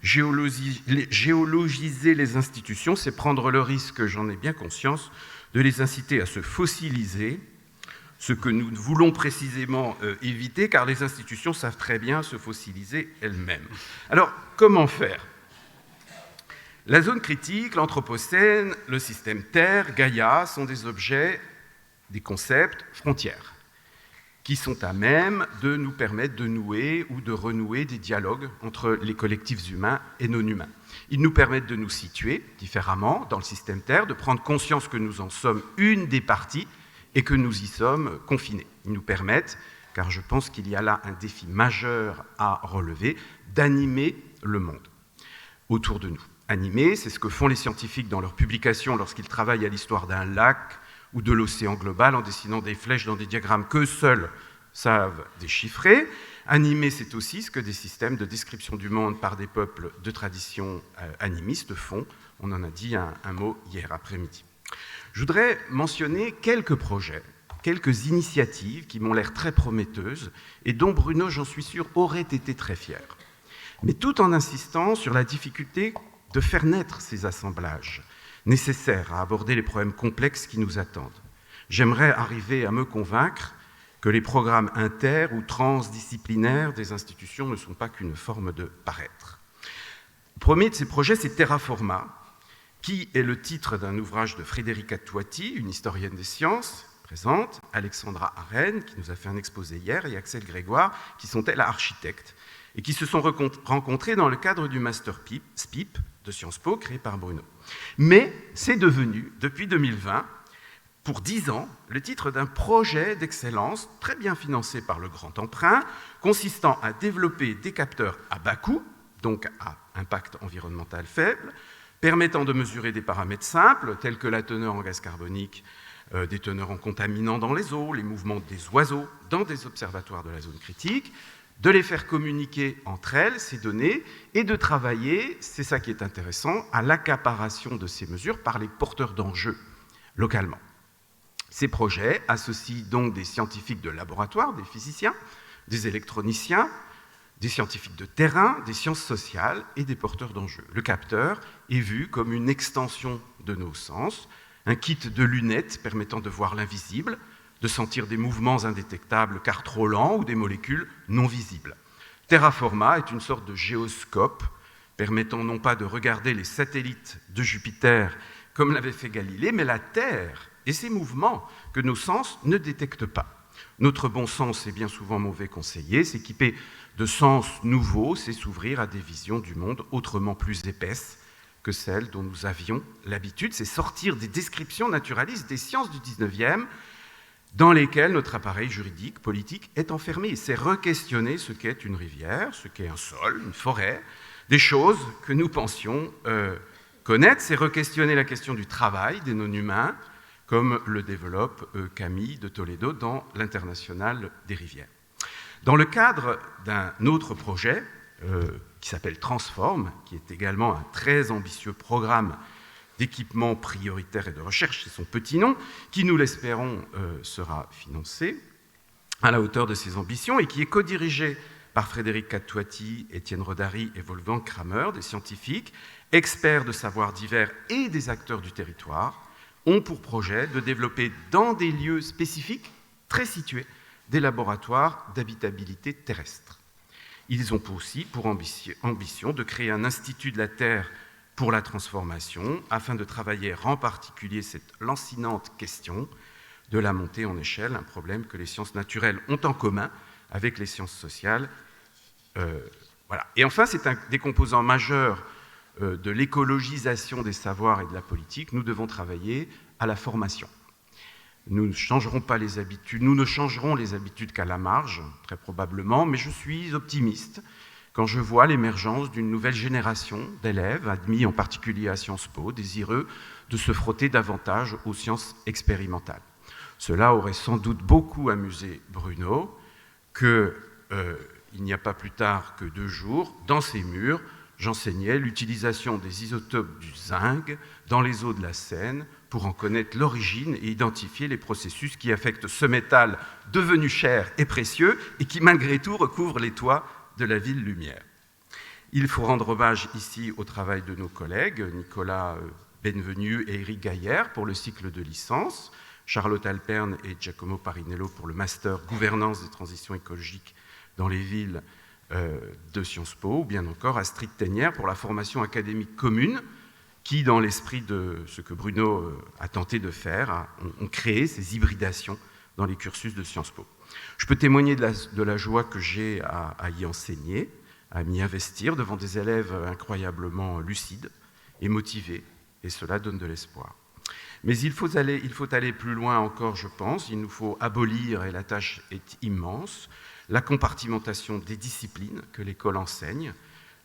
Géologiser les institutions, c'est prendre le risque, j'en ai bien conscience, de les inciter à se fossiliser, ce que nous voulons précisément éviter, car les institutions savent très bien se fossiliser elles-mêmes. Alors, comment faire ? La zone critique, l'Anthropocène, le système Terre, Gaïa, sont des objets, des concepts, frontières, qui sont à même de nous permettre de nouer ou de renouer des dialogues entre les collectifs humains et non-humains. Ils nous permettent de nous situer différemment dans le système Terre, de prendre conscience que nous en sommes une des parties et que nous y sommes confinés. Ils nous permettent, car je pense qu'il y a là un défi majeur à relever, d'animer le monde autour de nous. Animer, c'est ce que font les scientifiques dans leurs publications lorsqu'ils travaillent à l'histoire d'un lac ou de l'océan global en dessinant des flèches dans des diagrammes que seuls savent déchiffrer. Animer, c'est aussi ce que des systèmes de description du monde par des peuples de tradition animiste font. On en a dit un mot hier après-midi. Je voudrais mentionner quelques projets, quelques initiatives qui m'ont l'air très prometteuses et dont Bruno, j'en suis sûr, aurait été très fier. Mais tout en insistant sur la difficulté de faire naître ces assemblages nécessaires à aborder les problèmes complexes qui nous attendent. J'aimerais arriver à me convaincre que les programmes inter- ou transdisciplinaires des institutions ne sont pas qu'une forme de paraître. Le premier de ces projets, c'est Terraforma, qui est le titre d'un ouvrage de Frédérica Tuati, une historienne des sciences, présente, Alexandra Arène, qui nous a fait un exposé hier, et Axel Grégoire, qui sont elles architectes, et qui se sont rencontrés dans le cadre du Master SPIP de Sciences Po, créé par Bruno. Mais c'est devenu, depuis 2020, pour 10 ans, le titre d'un projet d'excellence très bien financé par le Grand Emprunt, consistant à développer des capteurs à bas coût, donc à impact environnemental faible, permettant de mesurer des paramètres simples, tels que la teneur en gaz carbonique, des teneurs en contaminants dans les eaux, les mouvements des oiseaux dans des observatoires de la zone critique, de les faire communiquer entre elles, ces données, et de travailler, c'est ça qui est intéressant, à l'accaparation de ces mesures par les porteurs d'enjeux localement. Ces projets associent donc des scientifiques de laboratoire, des physiciens, des électroniciens, des scientifiques de terrain, des sciences sociales et des porteurs d'enjeux. Le capteur est vu comme une extension de nos sens, un kit de lunettes permettant de voir l'invisible, de sentir des mouvements indétectables car trop lents ou des molécules non visibles. Terraforma est une sorte de géoscope permettant non pas de regarder les satellites de Jupiter comme l'avait fait Galilée, mais la Terre et ses mouvements que nos sens ne détectent pas. Notre bon sens est bien souvent mauvais conseiller. S'équiper de sens nouveaux, c'est s'ouvrir à des visions du monde autrement plus épaisses que celles dont nous avions l'habitude. C'est sortir des descriptions naturalistes des sciences du 19e dans lesquelles notre appareil juridique, politique est enfermé. C'est re-questionner ce qu'est une rivière, ce qu'est un sol, une forêt, des choses que nous pensions connaître. C'est re-questionner la question du travail des non-humains, comme le développe Camille de Toledo dans l'Internationale des rivières. Dans le cadre d'un autre projet qui s'appelle Transform, qui est également un très ambitieux programme d'équipement prioritaire et de recherche, c'est son petit nom, qui, nous l'espérons, sera financé à la hauteur de ses ambitions et qui est co-dirigé par Frédéric Catuati, Étienne Rodari et Wolfgang Kramer, des scientifiques, experts de savoirs divers et des acteurs du territoire, ont pour projet de développer dans des lieux spécifiques, très situés, des laboratoires d'habitabilité terrestre. Ils ont aussi pour ambition de créer un institut de la Terre pour la transformation, afin de travailler en particulier cette lancinante question de la montée en échelle, un problème que les sciences naturelles ont en commun avec les sciences sociales. Voilà. Et enfin, c'est un des composants majeurs de l'écologisation des savoirs et de la politique. Nous devons travailler à la formation. Nous ne changerons pas les habitudes, nous ne changerons les habitudes qu'à la marge, très probablement, mais je suis optimiste quand je vois l'émergence d'une nouvelle génération d'élèves, admis en particulier à Sciences Po, désireux de se frotter davantage aux sciences expérimentales. Cela aurait sans doute beaucoup amusé Bruno, qu'il n'y a pas plus tard que 2 jours, dans ses murs, j'enseignais l'utilisation des isotopes du zinc dans les eaux de la Seine pour en connaître l'origine et identifier les processus qui affectent ce métal devenu cher et précieux et qui malgré tout recouvre les toits de la ville lumière. Il faut rendre hommage ici au travail de nos collègues, Nicolas Benvenu et Éric Gaillère pour le cycle de licence, Charlotte Alperne et Giacomo Parinello pour le master Gouvernance des transitions écologiques dans les villes de Sciences Po, ou bien encore Astrid Teignère pour la formation académique commune, qui, dans l'esprit de ce que Bruno a tenté de faire, ont créé ces hybridations dans les cursus de Sciences Po. Je peux témoigner de la joie que j'ai à y enseigner, à m'y investir devant des élèves incroyablement lucides et motivés, et cela donne de l'espoir. Mais il faut aller plus loin encore, je pense. Il nous faut abolir, et la tâche est immense, la compartimentation des disciplines que l'école enseigne.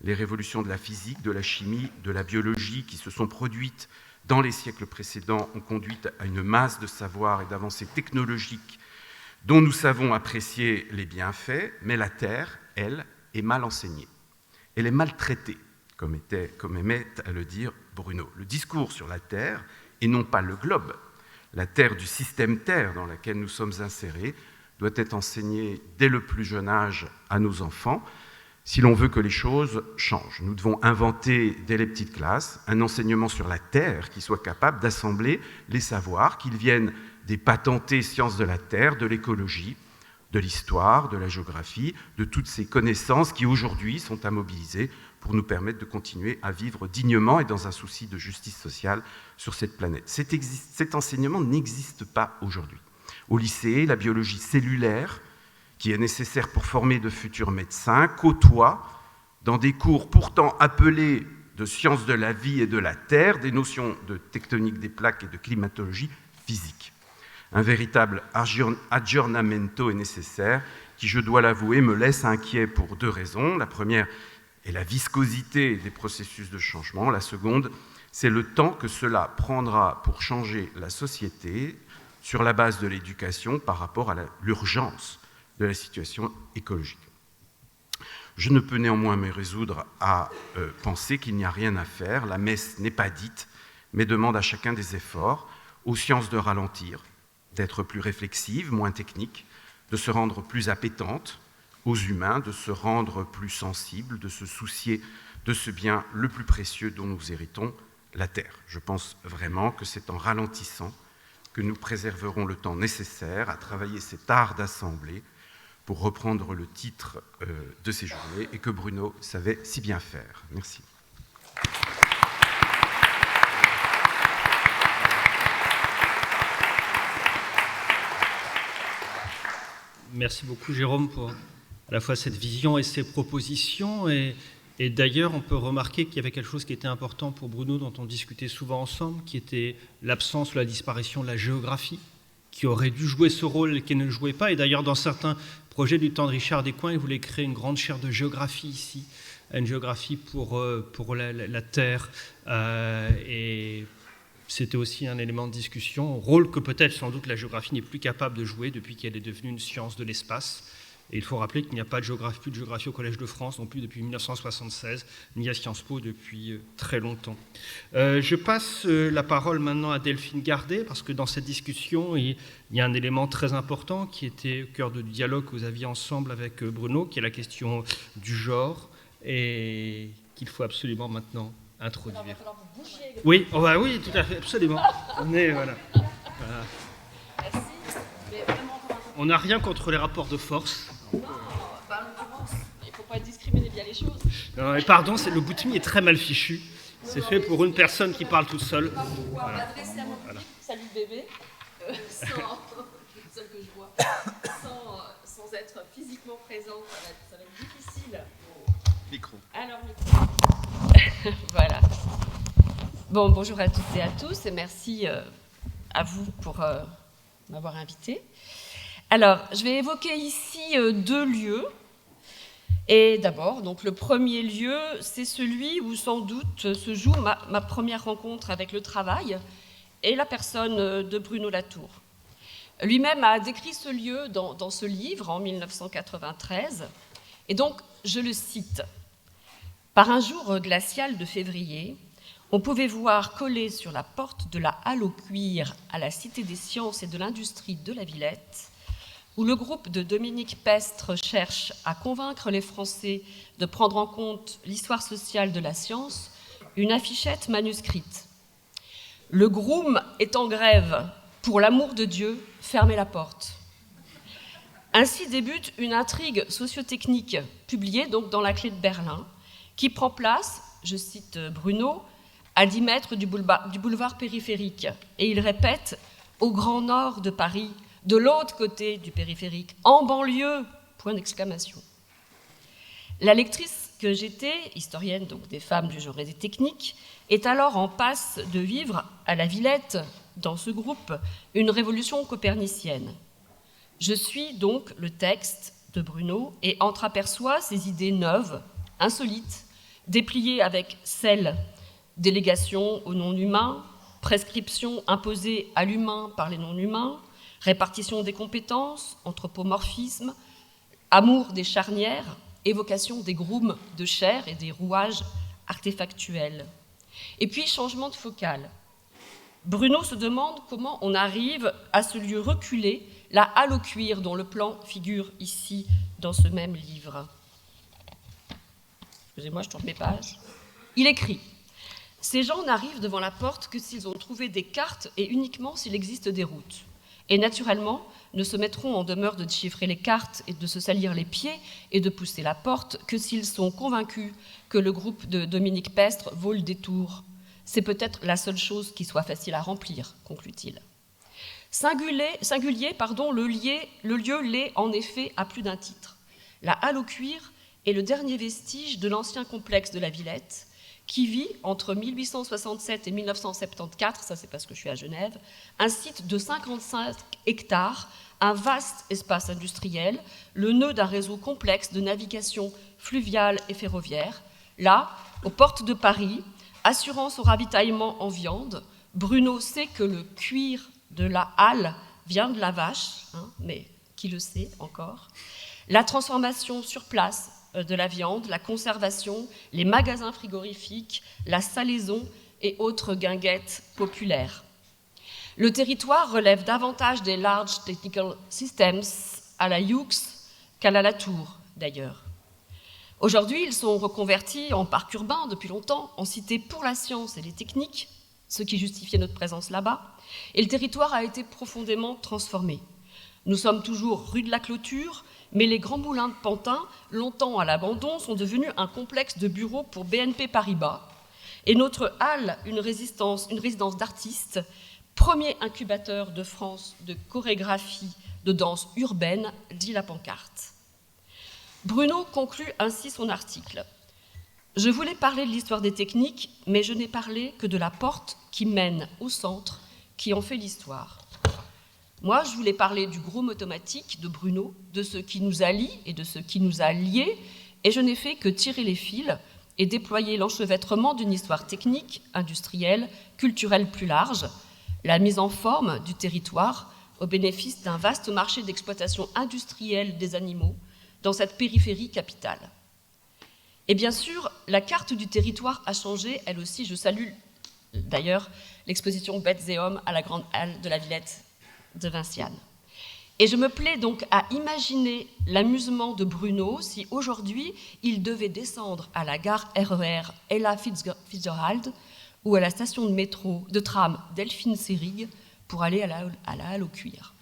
Les révolutions de la physique, de la chimie, de la biologie qui se sont produites dans les siècles précédents ont conduit à une masse de savoir et d'avancées technologiques dont nous savons apprécier les bienfaits, mais la Terre, elle, est mal enseignée. Elle est mal traitée, comme aimait à le dire Bruno. Le discours sur la Terre, et non pas le globe, la Terre du système Terre dans laquelle nous sommes insérés, doit être enseigné dès le plus jeune âge à nos enfants, si l'on veut que les choses changent. Nous devons inventer, dès les petites classes, un enseignement sur la Terre qui soit capable d'assembler les savoirs, qu'ils viennent des patentées sciences de la Terre, de l'écologie, de l'histoire, de la géographie, de toutes ces connaissances qui aujourd'hui sont à mobiliser pour nous permettre de continuer à vivre dignement et dans un souci de justice sociale sur cette planète. Cet enseignement n'existe pas aujourd'hui. Au lycée, la biologie cellulaire, qui est nécessaire pour former de futurs médecins, côtoie, dans des cours pourtant appelés de sciences de la vie et de la terre, des notions de tectonique des plaques et de climatologie physique. Un véritable aggiornamento est nécessaire, qui, je dois l'avouer, me laisse inquiet pour 2 raisons. La première est la viscosité des processus de changement. La seconde, c'est le temps que cela prendra pour changer la société sur la base de l'éducation par rapport à l'urgence de la situation écologique. Je ne peux néanmoins me résoudre à penser qu'il n'y a rien à faire. La messe n'est pas dite, mais demande à chacun des efforts, aux sciences de ralentir, d'être plus réflexives, moins techniques, de se rendre plus appétentes, aux humains, de se rendre plus sensibles, de se soucier de ce bien le plus précieux dont nous héritons, la Terre. Je pense vraiment que c'est en ralentissant que nous préserverons le temps nécessaire à travailler cet art d'assembler, pour reprendre le titre de ces journées, et que Bruno savait si bien faire. Merci. Merci beaucoup, Jérôme, pour à la fois cette vision et ces propositions. Et d'ailleurs, on peut remarquer qu'il y avait quelque chose qui était important pour Bruno, dont on discutait souvent ensemble, qui était l'absence ou la disparition de la géographie, qui aurait dû jouer ce rôle et qui ne le jouait pas. Et d'ailleurs, dans certains projets du temps de Richard Descoings, il voulait créer une grande chaire de géographie ici, une géographie pour la Terre. Et c'était aussi un élément de discussion, rôle que peut-être sans doute la géographie n'est plus capable de jouer depuis qu'elle est devenue une science de l'espace. Et il faut rappeler qu'il n'y a pas plus de géographie au Collège de France non plus depuis 1976, ni à Sciences Po depuis très longtemps. Je passe la parole maintenant à Delphine Gardet, parce que dans cette discussion, il y a un élément très important qui était au cœur du dialogue que vous aviez ensemble avec Bruno, qui est la question du genre, et qu'il faut absolument maintenant introduire. Alors, il va falloir vous bouger. Oui, oh bah oui, tout à fait, absolument. On est, voilà. Merci. Mais vraiment, on n'a rien contre les rapports de force. Non, en l'occurrence, il ne faut pas discriminer bien les choses. Non, et pardon, le Boutimi est très mal fichu. C'est fait pour une personne qui parle toute seule. Je ne vais pas pouvoir m'adresser à mon public, salut bébé, seul que je vois, sans être physiquement présente, ça va être difficile. Micro. Alors, micro. Voilà. Bon, bonjour à toutes et à tous, et merci à vous pour m'avoir invité. Alors, je vais évoquer ici 2 lieux. Et d'abord, donc, le premier lieu, c'est celui où sans doute se joue ma première rencontre avec le travail et la personne de Bruno Latour. Lui-même a décrit ce lieu dans ce livre en 1993. Et donc, je le cite. « Par un jour glacial de février, on pouvait voir coller sur la porte de la halle au cuir à la Cité des sciences et de l'industrie de la Villette, où le groupe de Dominique Pestre cherche à convaincre les Français de prendre en compte l'histoire sociale de la science, une affichette manuscrite. Le groom est en grève. Pour l'amour de Dieu, fermez la porte. » Ainsi débute une intrigue sociotechnique publiée donc dans la Clé de Berlin, qui prend place, je cite Bruno, à 10 mètres du boulevard périphérique. Et il répète « au grand nord de Paris », de l'autre côté du périphérique, en banlieue, point d'exclamation. La lectrice que j'étais, historienne donc des femmes du genre et des techniques, est alors en passe de vivre à la Villette, dans ce groupe, une révolution copernicienne. Je suis donc le texte de Bruno et entreaperçois ces idées neuves, insolites, dépliées avec sel, délégation aux non-humains, prescription imposée à l'humain par les non-humains, répartition des compétences, anthropomorphisme, amour des charnières, évocation des grooms de chair et des rouages artefactuels. Et puis, changement de focale. Bruno se demande comment on arrive à ce lieu reculé, la halle au cuir dont le plan figure ici dans ce même livre. Excusez-moi, je tourne mes pages. Il écrit « Ces gens n'arrivent devant la porte que s'ils ont trouvé des cartes et uniquement s'il existe des routes. Et naturellement, ne se mettront en demeure de déchiffrer les cartes et de se salir les pieds et de pousser la porte que s'ils sont convaincus que le groupe de Dominique Pestre vaut le détour. C'est peut-être la seule chose qui soit facile à remplir, conclut-il. Singulier, le lieu l'est en effet à plus d'un titre. La halle au cuir est le dernier vestige de l'ancien complexe de la Villette, qui vit entre 1867 et 1974, ça c'est parce que je suis à Genève, un site de 55 hectares, un vaste espace industriel, le nœud d'un réseau complexe de navigation fluviale et ferroviaire. Là, aux portes de Paris, assurant son ravitaillement en viande, Bruno sait que le cuir de la halle vient de la vache, mais qui le sait encore? La transformation sur place de la viande, la conservation, les magasins frigorifiques, la salaison et autres guinguettes populaires. Le territoire relève davantage des Large Technical Systems à la Hughes qu'à la Latour, d'ailleurs. Aujourd'hui, ils sont reconvertis en parcs urbains depuis longtemps, en cités pour la science et les techniques, ce qui justifiait notre présence là-bas, et le territoire a été profondément transformé. Nous sommes toujours rue de la Clôture, mais les grands moulins de Pantin, longtemps à l'abandon, sont devenus un complexe de bureaux pour BNP Paribas. Et notre halle, une résidence d'artistes, premier incubateur de France de chorégraphie de danse urbaine, dit la pancarte. Bruno conclut ainsi son article. « Je voulais parler de l'histoire des techniques, mais je n'ai parlé que de la porte qui mène au centre, qui en fait l'histoire. Moi, je voulais parler du gros automatique de Bruno, de ce qui nous allie et de ce qui nous a liés, et je n'ai fait que tirer les fils et déployer l'enchevêtrement d'une histoire technique, industrielle, culturelle plus large, la mise en forme du territoire au bénéfice d'un vaste marché d'exploitation industrielle des animaux dans cette périphérie capitale. Et bien sûr, la carte du territoire a changé, elle aussi. Je salue d'ailleurs l'exposition Bêtes et Hommes à la Grande Halle de la Villette de Vinciane. Et je me plais donc à imaginer l'amusement de Bruno si aujourd'hui il devait descendre à la gare RER Ella Fitzgerald ou à la station de métro de tram Delphine Seyrig pour aller à la halle au cuir.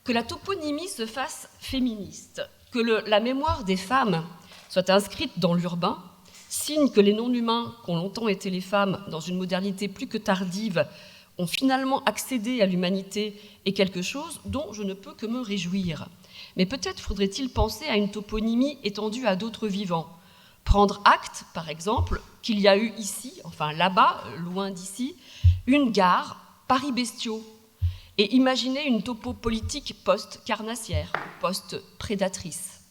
Que la toponymie se fasse féministe, que la mémoire des femmes soit inscrite dans l'urbain, signe que les non-humains, qu'ont longtemps été les femmes dans une modernité plus que tardive, ont finalement accédé à l'humanité est quelque chose dont je ne peux que me réjouir. Mais peut-être faudrait-il penser à une toponymie étendue à d'autres vivants. Prendre acte, par exemple, qu'il y a eu ici, enfin là-bas, loin d'ici, une gare, Paris-Bestiaux, et imaginer une topo politique post-carnassière, post-prédatrice.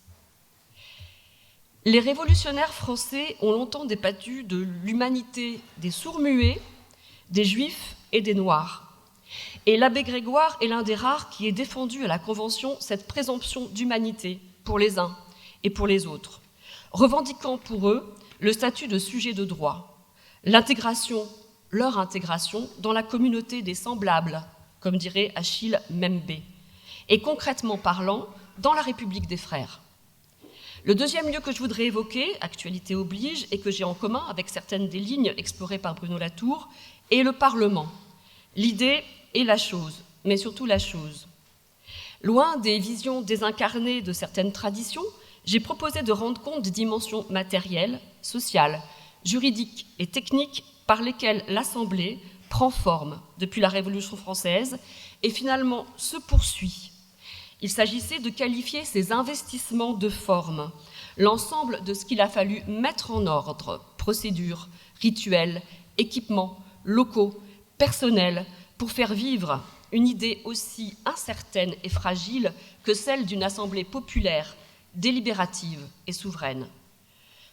Les révolutionnaires français ont longtemps débattu de l'humanité des sourds-muets, des juifs et des noirs. Et l'abbé Grégoire est l'un des rares qui ait défendu à la Convention cette présomption d'humanité pour les uns et pour les autres, revendiquant pour eux le statut de sujet de droit, leur intégration dans la communauté des semblables, comme dirait Achille Mbembe, et concrètement parlant, dans la République des Frères. Le deuxième lieu que je voudrais évoquer, actualité oblige, et que j'ai en commun avec certaines des lignes explorées par Bruno Latour, est le Parlement. L'idée est la chose, mais surtout la chose. Loin des visions désincarnées de certaines traditions, j'ai proposé de rendre compte des dimensions matérielles, sociales, juridiques et techniques par lesquelles l'Assemblée prend forme depuis la Révolution française et finalement se poursuit. Il s'agissait de qualifier ces investissements de forme, l'ensemble de ce qu'il a fallu mettre en ordre, procédures, rituels, équipements, locaux, personnels, pour faire vivre une idée aussi incertaine et fragile que celle d'une assemblée populaire, délibérative et souveraine.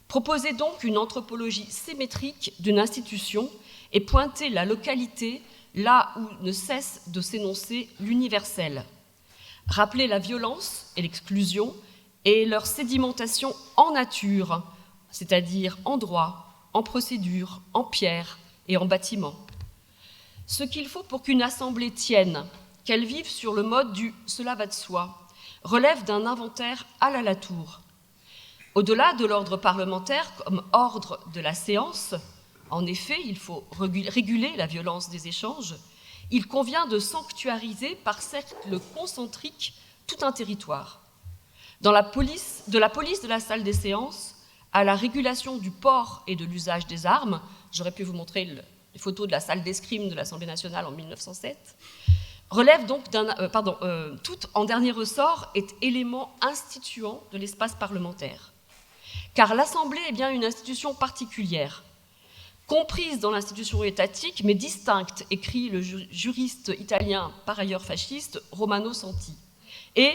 Proposer donc une anthropologie symétrique d'une institution et pointer la localité là où ne cesse de s'énoncer l'universel. Rappeler la violence et l'exclusion et leur sédimentation en nature, c'est-à-dire en droit, en procédure, en pierre et en bâtiment. Ce qu'il faut pour qu'une assemblée tienne, qu'elle vive sur le mode du « cela va de soi », relève d'un inventaire à la Latour. Au-delà de l'ordre parlementaire comme ordre de la séance, en effet, il faut réguler la violence des échanges, il convient de sanctuariser par cercle concentrique tout un territoire. De la police de la salle des séances à la régulation du port et de l'usage des armes, j'aurais pu vous montrer les photos de la salle d'escrime de l'Assemblée nationale en 1907, relève donc tout en dernier ressort est élément instituant de l'espace parlementaire. Car l'Assemblée est bien une institution particulière. comprise dans l'institution étatique, mais distincte, écrit le juriste italien, par ailleurs fasciste, Romano Santi. Et,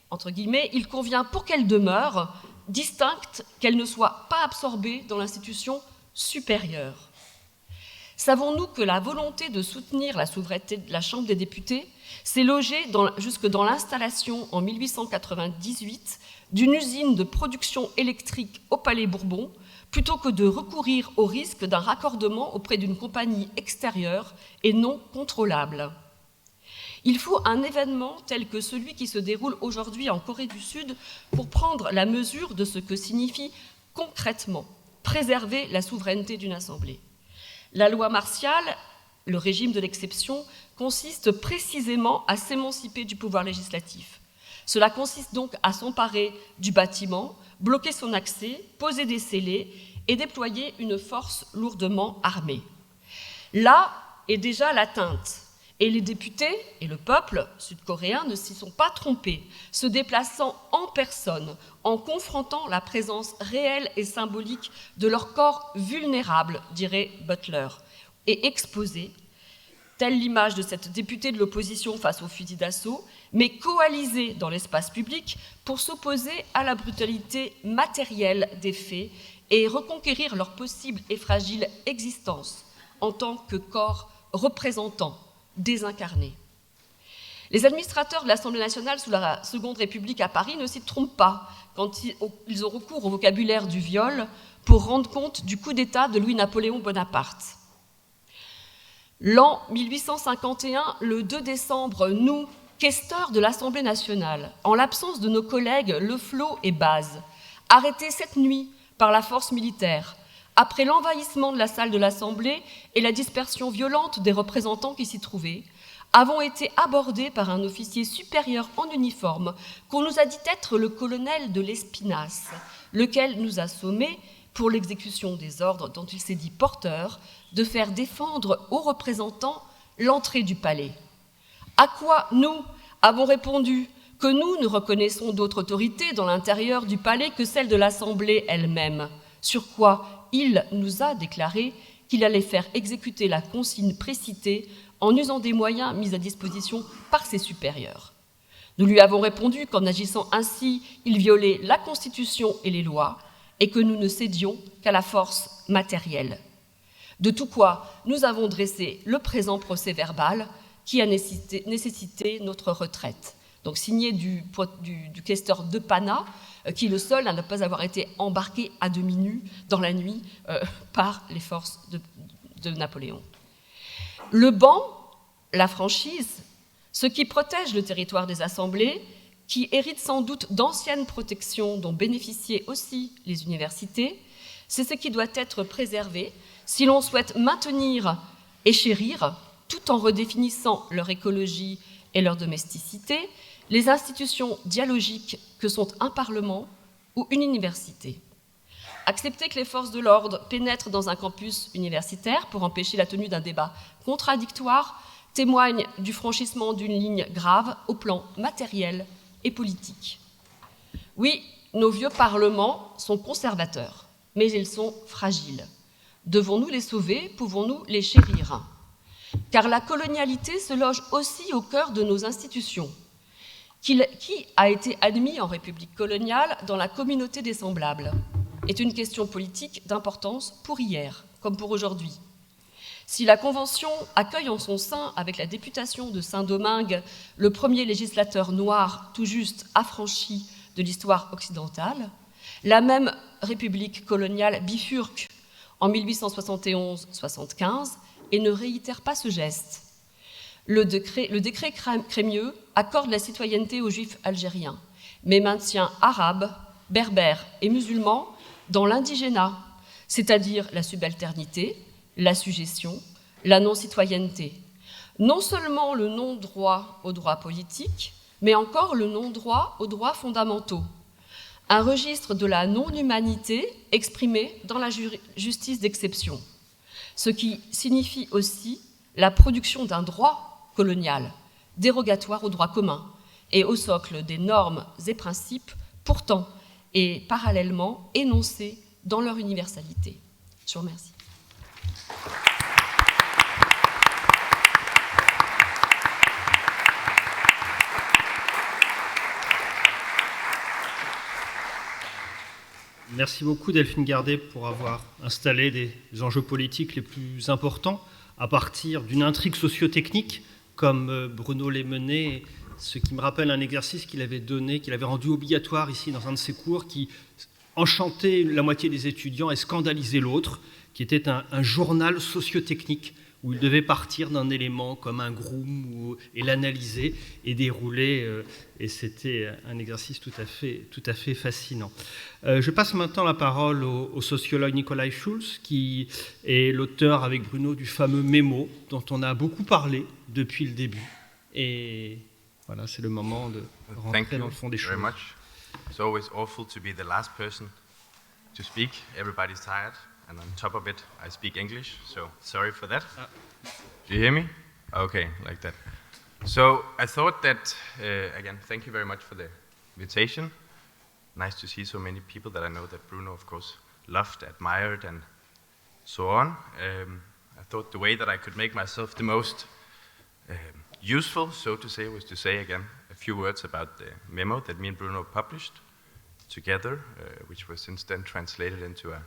entre guillemets, il convient pour qu'elle demeure distincte, qu'elle ne soit pas absorbée dans l'institution supérieure. Savons-nous que la volonté de soutenir la souveraineté de la Chambre des députés s'est logée jusque dans l'installation en 1898 d'une usine de production électrique au Palais Bourbon, plutôt que de recourir au risque d'un raccordement auprès d'une compagnie extérieure et non contrôlable. Il faut un événement tel que celui qui se déroule aujourd'hui en Corée du Sud pour prendre la mesure de ce que signifie concrètement préserver la souveraineté d'une assemblée. La loi martiale, le régime de l'exception, consiste précisément à s'émanciper du pouvoir législatif. Cela consiste donc à s'emparer du bâtiment, bloquer son accès, poser des scellés et déployer une force lourdement armée. Là est déjà l'atteinte. Et les députés et le peuple sud-coréen ne s'y sont pas trompés, se déplaçant en personne, en confrontant la présence réelle et symbolique de leur corps vulnérable, dirait Butler, et exposés, telle l'image de cette députée de l'opposition face au fusil d'assaut, mais coalisés dans l'espace public pour s'opposer à la brutalité matérielle des faits et reconquérir leur possible et fragile existence en tant que corps représentant désincarnés. Les administrateurs de l'Assemblée nationale sous la Seconde République à Paris ne s'y trompent pas quand ils ont recours au vocabulaire du viol pour rendre compte du coup d'État de Louis-Napoléon Bonaparte. L'an 1851, le 2 décembre, nous, questeurs de l'Assemblée nationale, en l'absence de nos collègues Leflot et Baz, arrêtés cette nuit par la force militaire, après l'envahissement de la salle de l'Assemblée et la dispersion violente des représentants qui s'y trouvaient, avons été abordés par un officier supérieur en uniforme qu'on nous a dit être le colonel de l'Espinasse, lequel nous a sommés, pour l'exécution des ordres dont il s'est dit porteur, de faire défendre aux représentants l'entrée du palais. À quoi nous avons répondu que nous ne reconnaissons d'autre autorité dans l'intérieur du palais que celle de l'Assemblée elle-même, sur quoi il nous a déclaré qu'il allait faire exécuter la consigne précitée en usant des moyens mis à disposition par ses supérieurs. Nous lui avons répondu qu'en agissant ainsi, il violait la Constitution et les lois et que nous ne cédions qu'à la force matérielle. De tout quoi, nous avons dressé le présent procès-verbal qui a nécessité notre retraite. Donc signé du questeur de Pana, qui est le seul à ne pas avoir été embarqué à demi nu dans la nuit par les forces de Napoléon. Le ban, la franchise, ce qui protège le territoire des assemblées, qui hérite sans doute d'anciennes protections dont bénéficiaient aussi les universités, c'est ce qui doit être préservé si l'on souhaite maintenir et chérir, tout en redéfinissant leur écologie et leur domesticité, les institutions dialogiques que sont un parlement ou une université. Accepter que les forces de l'ordre pénètrent dans un campus universitaire pour empêcher la tenue d'un débat contradictoire témoigne du franchissement d'une ligne grave au plan matériel et politique. Oui, nos vieux parlements sont conservateurs, mais ils sont fragiles. Devons-nous les sauver? Pouvons-nous les chérir? Car la colonialité se loge aussi au cœur de nos institutions. Qui a été admis en république coloniale dans la communauté des semblables est une question politique d'importance pour hier, comme pour aujourd'hui. Si la Convention accueille en son sein, avec la députation de Saint-Domingue, le premier législateur noir tout juste affranchi de l'histoire occidentale, la même république coloniale bifurque en 1871-75 et ne réitère pas ce geste. Le décret Crémieux accorde la citoyenneté aux juifs algériens, mais maintient arabes, berbères et musulmans dans l'indigénat, c'est-à-dire la subalternité, la sujétion, la non-citoyenneté. Non seulement le non-droit aux droits politiques, mais encore le non-droit aux droits fondamentaux. Un registre de la non-humanité exprimé dans la justice d'exception, ce qui signifie aussi la production d'un droit colonial, dérogatoire au droit commun et au socle des normes et principes, pourtant et parallèlement énoncés dans leur universalité. Je vous remercie. Merci beaucoup Delphine Gardet pour avoir installé des enjeux politiques les plus importants à partir d'une intrigue socio-technique comme Bruno Lemené, ce qui me rappelle un exercice qu'il avait donné, qu'il avait rendu obligatoire ici dans un de ses cours, qui enchantait la moitié des étudiants et scandalisait l'autre, qui était un journal socio-technique où il devait partir d'un élément comme un groom et l'analyser et dérouler. Et c'était un exercice tout à fait fascinant. Je passe maintenant la parole au sociologue Nikolai Schulz, qui est l'auteur avec Bruno du fameux mémo dont on a beaucoup parlé depuis le début. Et voilà, c'est le moment de rentrer dans le fond des choses. Thank you very much. It's always awful to be the last person to speak. Everybody's tired. And on top of it, I speak English, so sorry for that. Do you hear me? Okay, like that. So I thought that, again, thank you very much for the invitation. Nice to see so many people that I know that Bruno, of course, loved, admired, and so on. I thought the way that I could make myself the most useful, so to say, was to say again a few words about the memo that me and Bruno published together, which was since then translated into a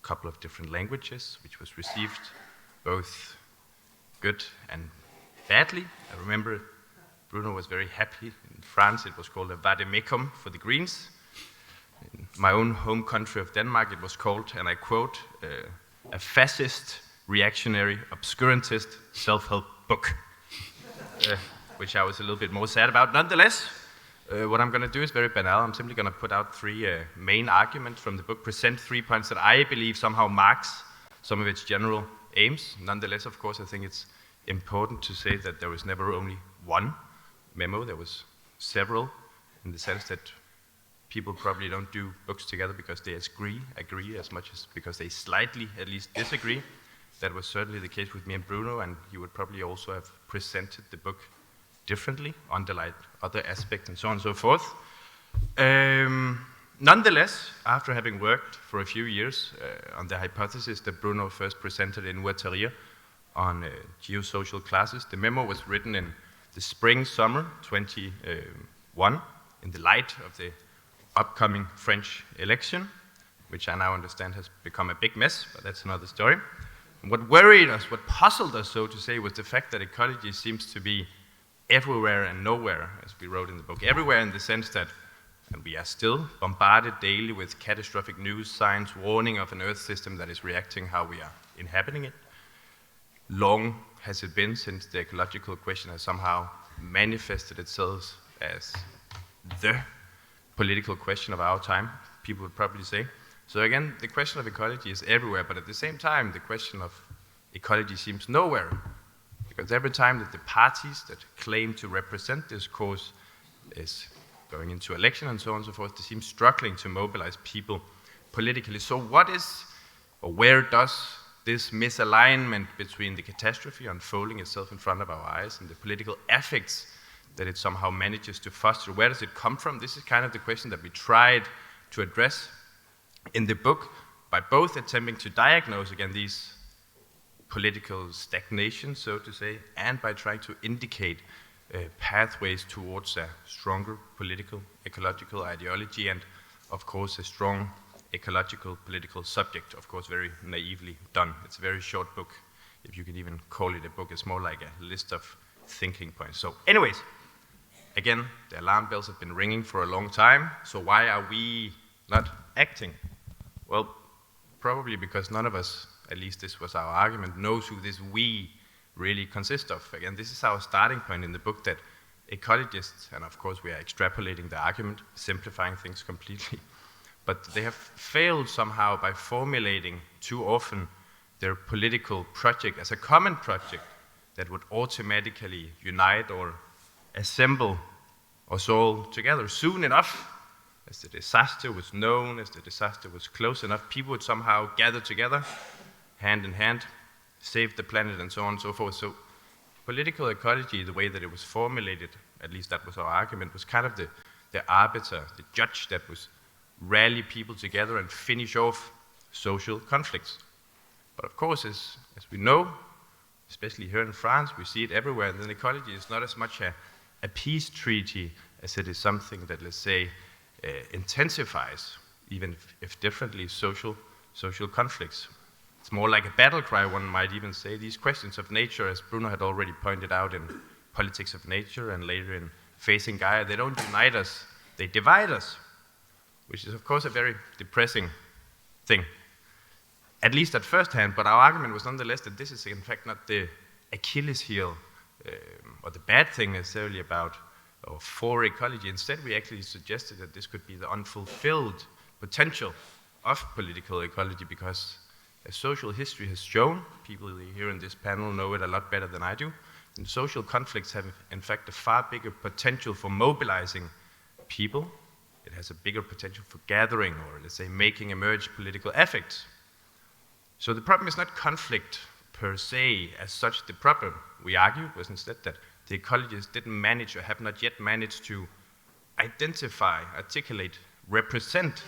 couple of different languages, which was received both good and badly. I remember Bruno was very happy. In France, it was called a vademecum for the Greens. In my own home country of Denmark, it was called, and I quote, a fascist, reactionary, obscurantist self-help book, which I was a little bit more sad about. Nonetheless, what I'm going to do is very banal. I'm simply going to put out three main arguments from the book, present 3 points that I believe somehow marks some of its general aims. Nonetheless, of course, I think it's important to say that there was never only one memo. There was several, in the sense that people probably don't do books together because they agree as much as because they slightly at least disagree. That was certainly the case with me and Bruno, and he would probably also have presented the book differently, underlined other aspects, and so on and so forth. Nonetheless, after having worked for a few years on the hypothesis that Bruno first presented in Ouattara on geosocial classes, the memo was written in the summer 21, in the light of the upcoming French election, which I now understand has become a big mess, but that's another story. And what worried us, what puzzled us, so to say, was the fact that ecology seems to be everywhere and nowhere, as we wrote in the book. Everywhere in the sense that, and we are still bombarded daily with catastrophic news, signs, warning of an Earth system that is reacting how we are inhabiting it. Long has it been since the ecological question has somehow manifested itself as the political question of our time, people would probably say. So again, the question of ecology is everywhere, but at the same time, the question of ecology seems nowhere. Because every time that the parties that claim to represent this cause is going into election and so on and so forth, they seem struggling to mobilize people politically. So what is, or where does this misalignment between the catastrophe unfolding itself in front of our eyes and the political affects that it somehow manages to foster, where does it come from? This is kind of the question that we tried to address in the book by both attempting to diagnose, again, these political stagnation, so to say, and by trying to indicate pathways towards a stronger political, ecological ideology and, of course, a strong ecological political subject, of course, very naively done. It's a very short book. If you could even call it a book, it's more like a list of thinking points. So anyways, again, the alarm bells have been ringing for a long time, so why are we not acting? Well, probably because none of us, at least this was our argument, knows who this we really consists of. Again, this is our starting point in the book, that ecologists, and of course we are extrapolating the argument, simplifying things completely, but they have failed somehow by formulating too often their political project as a common project that would automatically unite or assemble us all together. Soon enough, as the disaster was known, as the disaster was close enough, people would somehow gather together, hand in hand, save the planet, and so on and so forth. So political ecology, the way that it was formulated, at least that was our argument, was kind of the arbiter, the judge that was rally people together and finish off social conflicts. But of course, as we know, especially here in France, we see it everywhere, then ecology is not as much a peace treaty as it is something that, let's say, intensifies even if differently, social conflicts. It's more like a battle cry, one might even say. These questions of nature, as Bruno had already pointed out in Politics of Nature and later in Facing Gaia, they don't unite us, they divide us, which is of course a very depressing thing, at least at first hand, but our argument was nonetheless that this is in fact not the Achilles heel or the bad thing necessarily about or for ecology. Instead, we actually suggested that this could be the unfulfilled potential of political ecology, because as social history has shown, people here in this panel know it a lot better than I do, and social conflicts have in fact a far bigger potential for mobilizing people. It has a bigger potential for gathering, or let's say making emerge political affects. So the problem is not conflict per se as such. The problem, we argued, was instead that the ecologists didn't manage or have not yet managed to identify, articulate, represent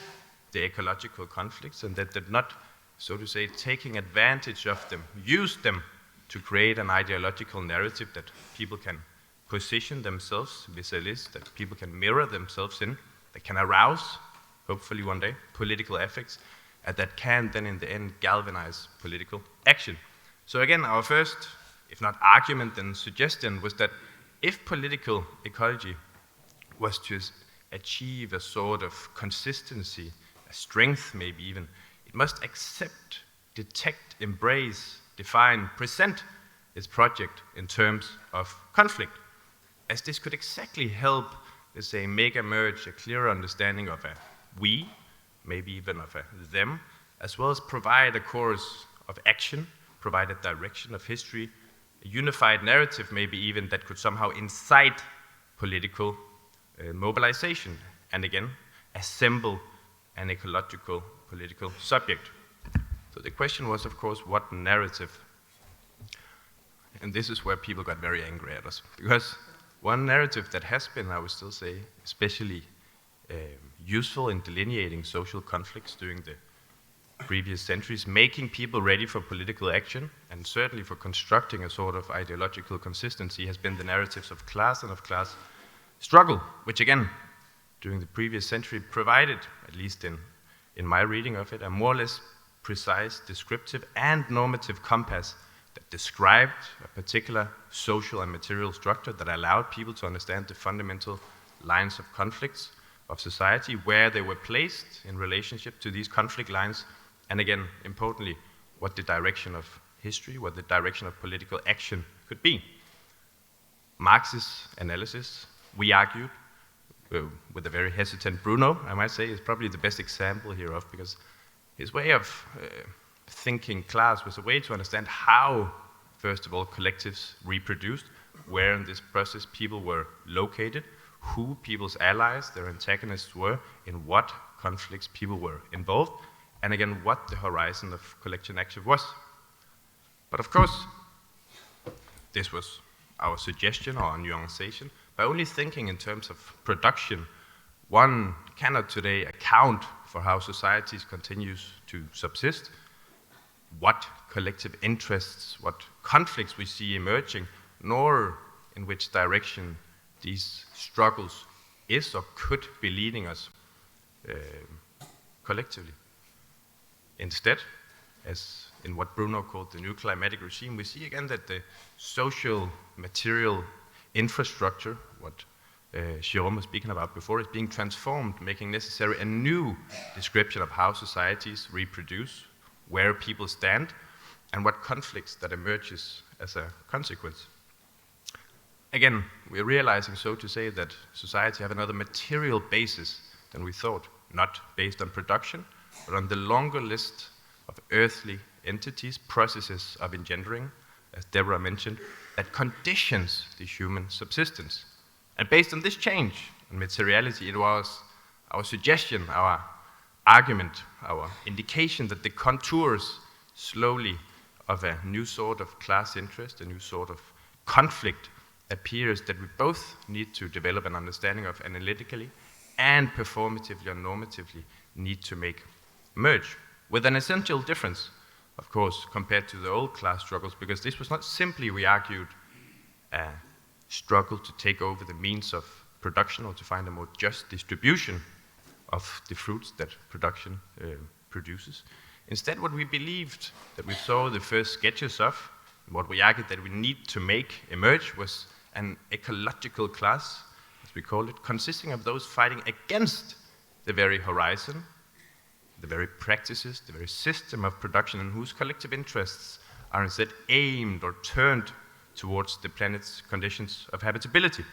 the ecological conflicts, and that did not, so to say, taking advantage of them, use them to create an ideological narrative that people can position themselves vis-a-vis, that people can mirror themselves in, that can arouse, hopefully one day, political affects, and that can then in the end galvanize political action. So again, our first, if not argument, then suggestion was that if political ecology was to achieve a sort of consistency, a strength maybe even, it must accept, detect, embrace, define, present its project in terms of conflict, as this could exactly help, let's say, make emerge a clearer understanding of a we, maybe even of a them, as well as provide a course of action, provide a direction of history, a unified narrative maybe even that could somehow incite political mobilization, and again, assemble an ecological political subject. So the question was, of course, what narrative? And this is where people got very angry at us, because one narrative that has been, I would still say, especially useful in delineating social conflicts during the previous centuries, making people ready for political action, and certainly for constructing a sort of ideological consistency, has been the narratives of class and of class struggle, which again, during the previous century, provided, at least in my reading of it, a more or less precise, descriptive, and normative compass that described a particular social and material structure that allowed people to understand the fundamental lines of conflicts of society, where they were placed in relationship to these conflict lines, and again, importantly, what the direction of history, what the direction of political action could be. Marx's analysis, we argued, with a very hesitant Bruno, I might say, is probably the best example hereof, because his way of thinking class was a way to understand how, first of all, collectives reproduced, where in this process people were located, who people's allies, their antagonists were, in what conflicts people were involved, and again, what the horizon of collection action was. But of course, this was our suggestion or our nuanciation. By only thinking in terms of production, one cannot today account for how societies continues to subsist, what collective interests, what conflicts we see emerging, nor in which direction these struggles is or could be leading us collectively. Instead, as in what Bruno called the new climatic regime, we see again that the social, material infrastructure, what Jérôme was speaking about before, is being transformed, making necessary a new description of how societies reproduce, where people stand, and what conflicts that emerges as a consequence. Again, we're realizing, so to say, that society have another material basis than we thought, not based on production, but on the longer list of earthly entities, processes of engendering, as Deborah mentioned, that conditions the human subsistence. And based on this change in materiality, it was our suggestion, our argument, our indication that the contours slowly of a new sort of class interest, a new sort of conflict appears that we both need to develop an understanding of analytically and performatively or normatively need to make emerge, with an essential difference, of course, compared to the old class struggles, because this was not simply, we argued, a struggle to take over the means of production or to find a more just distribution of the fruits that production produces. Instead, what we believed, that we saw the first sketches of, what we argued that we need to make emerge, was an ecological class, as we call it, consisting of those fighting against the very horizon, the very practices, the very system of production, and whose collective interests are instead aimed or turned towards the planet's conditions of habitability.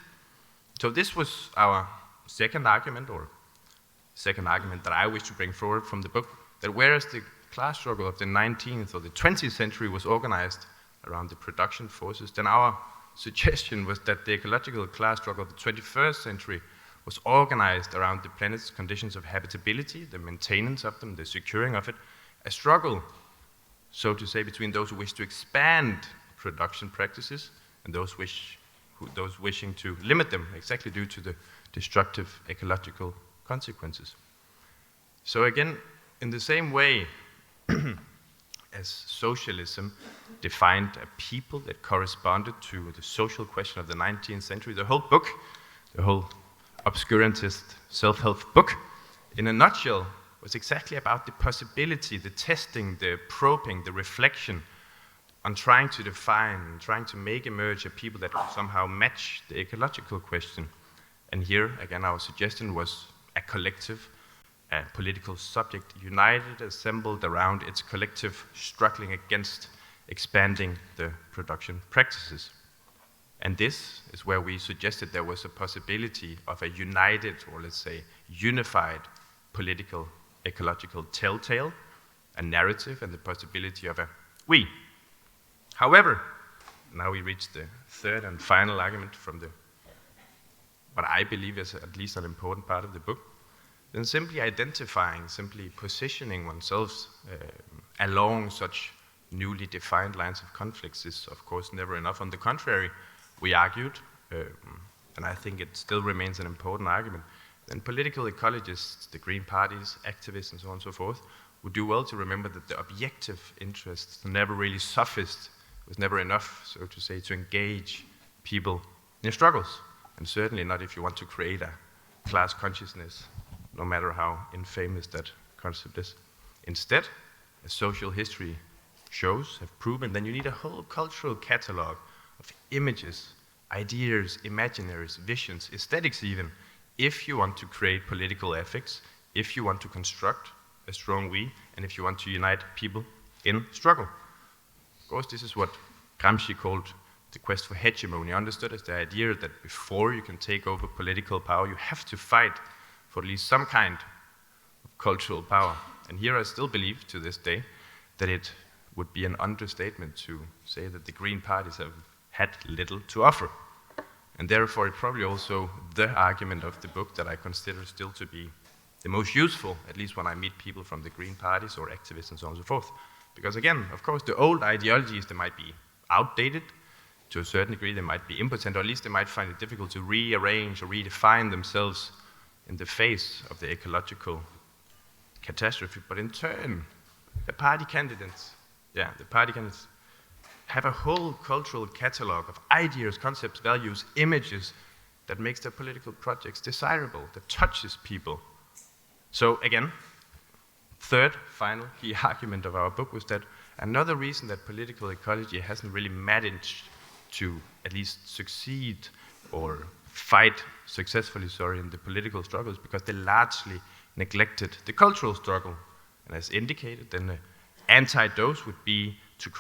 So this was our second argument that I wish to bring forward from the book, that whereas the class struggle of the 19th or the 20th century was organized around the production forces, then our suggestion was that the ecological class struggle of the 21st century was organized around the planet's conditions of habitability, the maintenance of them, the securing of it, a struggle, so to say, between those who wish to expand production practices and those wishing to limit them, exactly due to the destructive ecological consequences. So again, in the same way as socialism defined a people that corresponded to the social question of the 19th century, the whole book, the whole obscurantist self-help book, in a nutshell, was exactly about the possibility, the testing, the probing, the reflection on trying to define, trying to make emerge a people that could somehow match the ecological question. And here, again, our suggestion was a collective, a political subject, united, assembled around its collective struggling against expanding the production practices. And this is where we suggested there was a possibility of a united, or let's say, unified political, ecological telltale, a narrative, and the possibility of a we. However, now we reach the third and final argument from what I believe is at least an important part of the book, then simply identifying, simply positioning oneself along such newly defined lines of conflicts is, of course, never enough. On the contrary, we argued, and I think it still remains an important argument, then political ecologists, the Green parties, activists, and so on and so forth, would do well to remember that the objective interests never really sufficed, was never enough, so to say, to engage people in their struggles, and certainly not if you want to create a class consciousness, no matter how infamous that concept is. Instead, as social history shows, have proven, then you need a whole cultural catalog of images, ideas, imaginaries, visions, aesthetics even, if you want to create political ethics, if you want to construct a strong we, and if you want to unite people in struggle. Of course, this is what Gramsci called the quest for hegemony, understood as the idea that before you can take over political power, you have to fight for at least some kind of cultural power. And here I still believe, to this day, that it would be an understatement to say that the Green parties have had little to offer. And therefore, it's probably also the argument of the book that I consider still to be the most useful, at least when I meet people from the Green parties or activists and so on and so forth. Because again, of course, the old ideologies, they might be outdated to a certain degree, they might be impotent, or at least they might find it difficult to rearrange or redefine themselves in the face of the ecological catastrophe. But in turn, the party candidates have a whole cultural catalog of ideas, concepts, values, images that makes their political projects desirable, that touches people. So again, third, final key argument of our book was that another reason that political ecology hasn't really managed to at least succeed or fight successfully, in the political struggles, because they largely neglected the cultural struggle. And as indicated, then the antidote would be to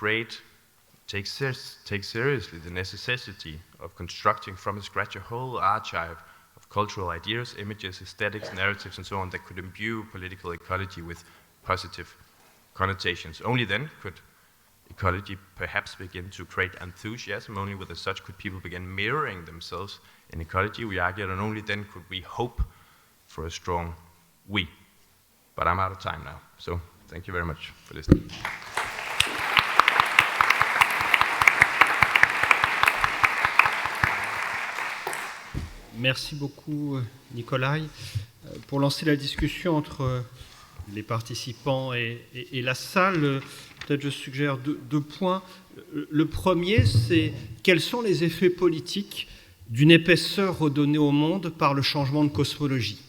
take seriously the necessity of constructing from scratch a whole archive of cultural ideas, images, aesthetics, narratives, and so on that could imbue political ecology with positive connotations. Only then could ecology perhaps begin to create enthusiasm. Only with as such could people begin mirroring themselves in ecology, we argued, and only then could we hope for a strong we. But I'm out of time now, so thank you very much for listening. Merci beaucoup, Nicolai. Pour lancer la discussion entre les participants et la salle, peut-être je suggère deux points. Le premier, c'est quels sont les effets politiques d'une épaisseur redonnée au monde par le changement de cosmologie.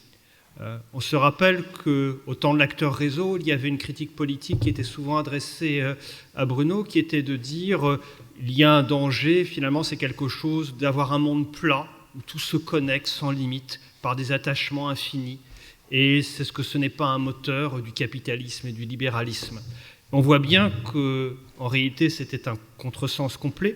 On se rappelle qu'au temps de l'acteur réseau, il y avait une critique politique qui était souvent adressée à Bruno, qui était de dire il y a un danger, finalement c'est quelque chose d'avoir un monde plat, où tout se connecte sans limite par des attachements infinis. Et c'est ce que ce n'est pas un moteur du capitalisme et du libéralisme. On voit bien qu'en réalité c'était un contresens complet,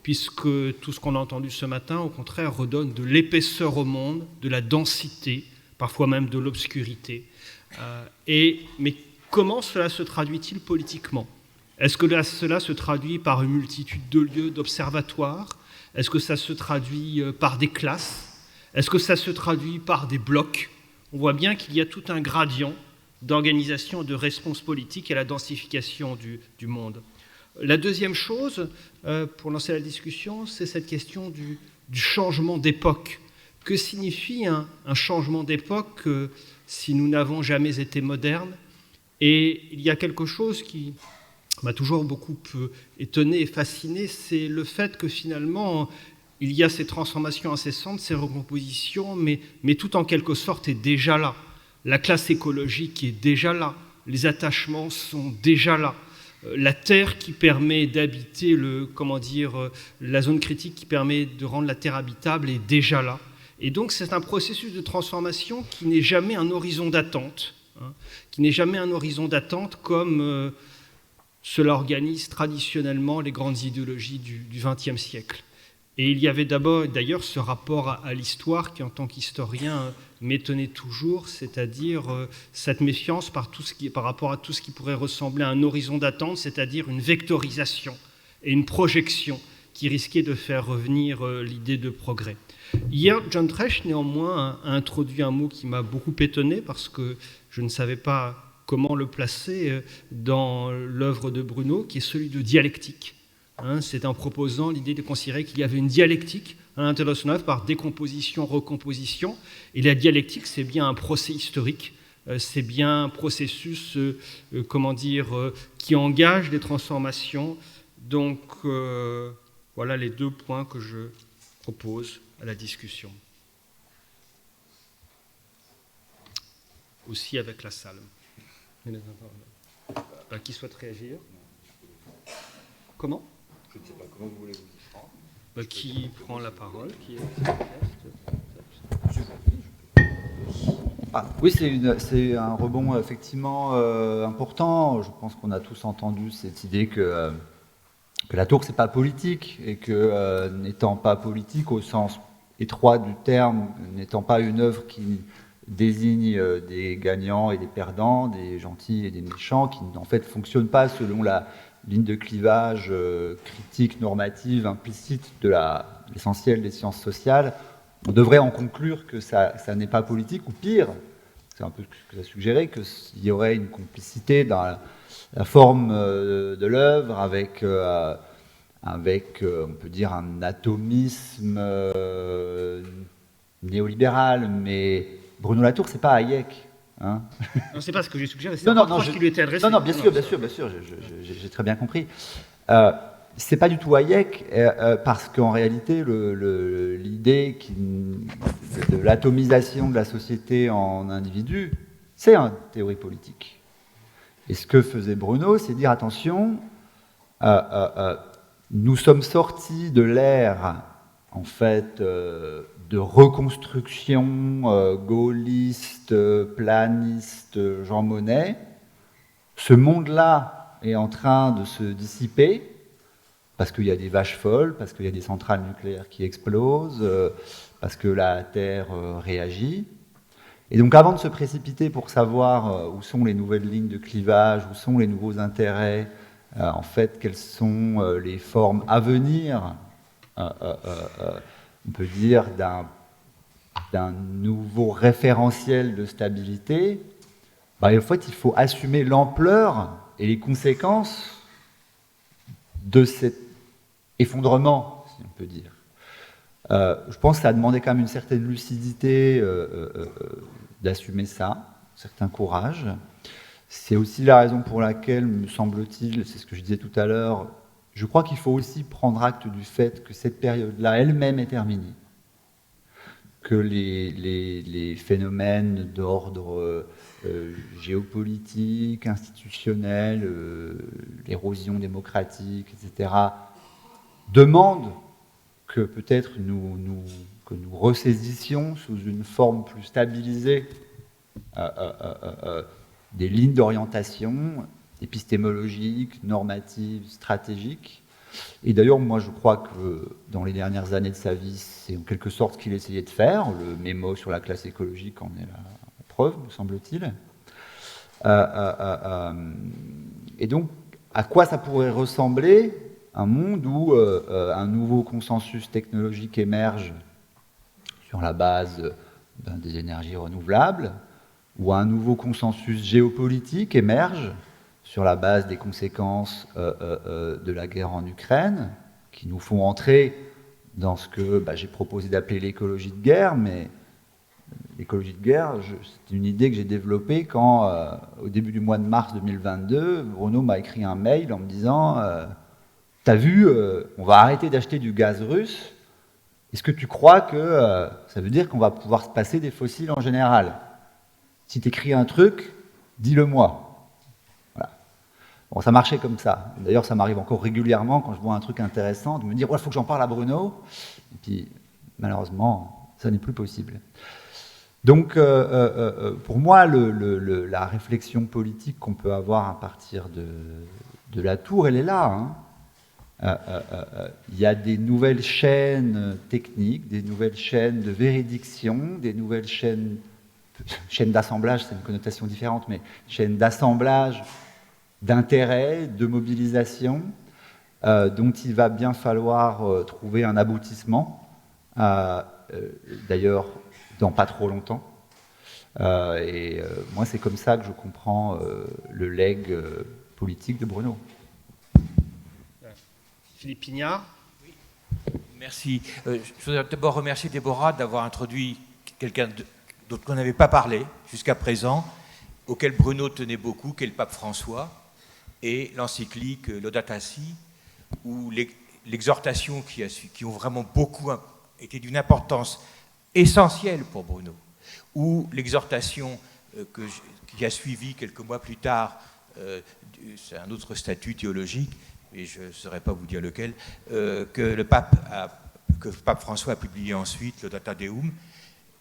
puisque tout ce qu'on a entendu ce matin, au contraire, redonne de l'épaisseur au monde, de la densité, parfois même de l'obscurité. Mais comment cela se traduit-il politiquement? Est-ce que cela se traduit par une multitude de lieux, d'observatoires? Est-ce que ça se traduit par des classes? Est-ce que ça se traduit par des blocs? On voit bien qu'il y a tout un gradient d'organisation, de réponse politique à la densification du monde. La deuxième chose, pour lancer la discussion, c'est cette question du changement d'époque. Que signifie un changement d'époque si nous n'avons jamais été modernes? Et il y a quelque chose qui m'a toujours beaucoup étonné et fasciné, c'est le fait que finalement, il y a ces transformations incessantes, ces recompositions, mais tout en quelque sorte est déjà là. La classe écologique est déjà là, les attachements sont déjà là. La terre qui permet d'habiter la zone critique qui permet de rendre la terre habitable est déjà là. Et donc c'est un processus de transformation qui n'est jamais un horizon d'attente, qui n'est jamais un horizon d'attente comme cela organise traditionnellement les grandes idéologies du XXe siècle. Et il y avait d'ailleurs ce rapport à l'histoire qui, en tant qu'historien, m'étonnait toujours, c'est-à-dire cette méfiance par rapport à tout ce qui pourrait ressembler à un horizon d'attente, c'est-à-dire une vectorisation et une projection qui risquait de faire revenir l'idée de progrès. Hier, John Tresch, néanmoins, a introduit un mot qui m'a beaucoup étonné parce que je ne savais pas comment le placer dans l'œuvre de Bruno, qui est celui de dialectique. C'est en proposant l'idée de considérer qu'il y avait une dialectique à l'intérieur de son œuvre par décomposition, recomposition. Et la dialectique, c'est bien un procès historique, c'est bien un processus qui engage des transformations. Donc, voilà les deux points que je propose à la discussion. Aussi avec la salle. Qui souhaite réagir? Comment? Je ne sais pas comment vous voulez vous prendre. Qui prend la parole? Oui, c'est un rebond effectivement important. Je pense qu'on a tous entendu cette idée que la tour, c'est pas politique, et que n'étant pas politique au sens étroit du terme, n'étant pas une œuvre qui désigne des gagnants et des perdants, des gentils et des méchants, qui en fait fonctionnent pas selon la ligne de clivage critique, normative, implicite de l'essentiel des sciences sociales, on devrait en conclure que ça n'est pas politique, ou pire, c'est un peu ce que ça suggérait, qu'il y aurait une complicité dans la forme de l'œuvre avec on peut dire, un atomisme néolibéral, mais Bruno Latour, c'est pas Hayek. Non, c'est pas ce que j'ai suggéré, c'est un qui lui était adressé. Non, bien sûr, j'ai très bien compris. C'est pas du tout Hayek, parce qu'en réalité, l'idée de l'atomisation de la société en individus, c'est une théorie politique. Et ce que faisait Bruno, c'est dire, attention, nous sommes sortis de l'ère, en fait, de reconstruction gaulliste, planiste, Jean Monnet. Ce monde-là est en train de se dissiper parce qu'il y a des vaches folles, parce qu'il y a des centrales nucléaires qui explosent, parce que la Terre réagit. Et donc avant de se précipiter pour savoir où sont les nouvelles lignes de clivage, où sont les nouveaux intérêts, en fait, quelles sont les formes à venir, on peut dire, d'un nouveau référentiel de stabilité, en fait, il faut assumer l'ampleur et les conséquences de cet effondrement, si on peut dire. Je pense que ça a demandé quand même une certaine lucidité d'assumer ça, un certain courage. C'est aussi la raison pour laquelle, me semble-t-il, c'est ce que je disais tout à l'heure, je crois qu'il faut aussi prendre acte du fait que cette période-là elle-même est terminée. que les phénomènes d'ordre géopolitique, institutionnel, l'érosion démocratique, etc., demandent que peut-être nous ressaisissions sous une forme plus stabilisée des lignes d'orientation épistémologiques, normatives, stratégiques. Et d'ailleurs, moi, je crois que dans les dernières années de sa vie, c'est en quelque sorte ce qu'il essayait de faire. Le mémo sur la classe écologique en est la preuve, me semble-t-il. Et donc, à quoi ça pourrait ressembler un monde où un nouveau consensus technologique émerge sur la base des énergies renouvelables, où un nouveau consensus géopolitique émerge sur la base des conséquences de la guerre en Ukraine, qui nous font entrer dans ce que j'ai proposé d'appeler l'écologie de guerre, mais l'écologie de guerre, c'est une idée que j'ai développée quand, au début du mois de mars 2022, Bruno m'a écrit un mail en me disant « T'as vu, on va arrêter d'acheter du gaz russe. Est-ce que tu crois que ça veut dire qu'on va pouvoir se passer des fossiles en général? Si tu écris un truc, dis-le-moi. » Voilà. Bon, ça marchait comme ça. D'ailleurs, ça m'arrive encore régulièrement quand je vois un truc intéressant, de me dire « Ouais, il faut que j'en parle à Bruno. » Et puis, malheureusement, ça n'est plus possible. Donc, pour moi, la réflexion politique qu'on peut avoir à partir de la tour, elle est là. Hein. Il y a des nouvelles chaînes techniques, des nouvelles chaînes de véridiction, des nouvelles chaînes d'assemblage, c'est une connotation différente, mais chaînes d'assemblage, d'intérêt, de mobilisation, dont il va bien falloir trouver un aboutissement, d'ailleurs dans pas trop longtemps. Moi, c'est comme ça que je comprends le legs politique de Bruno. Philippe Pignard. Oui. Merci. Je voudrais d'abord remercier Déborah d'avoir introduit quelqu'un dont on n'avait pas parlé jusqu'à présent, auquel Bruno tenait beaucoup, qui est le pape François, et l'encyclique Laudato Si, où l'exhortation qui ont vraiment beaucoup été d'une importance essentielle pour Bruno, ou l'exhortation qui a suivi quelques mois plus tard, c'est un autre statut théologique, et je ne saurais pas vous dire lequel, que le pape François a publié ensuite, Laudato Deum,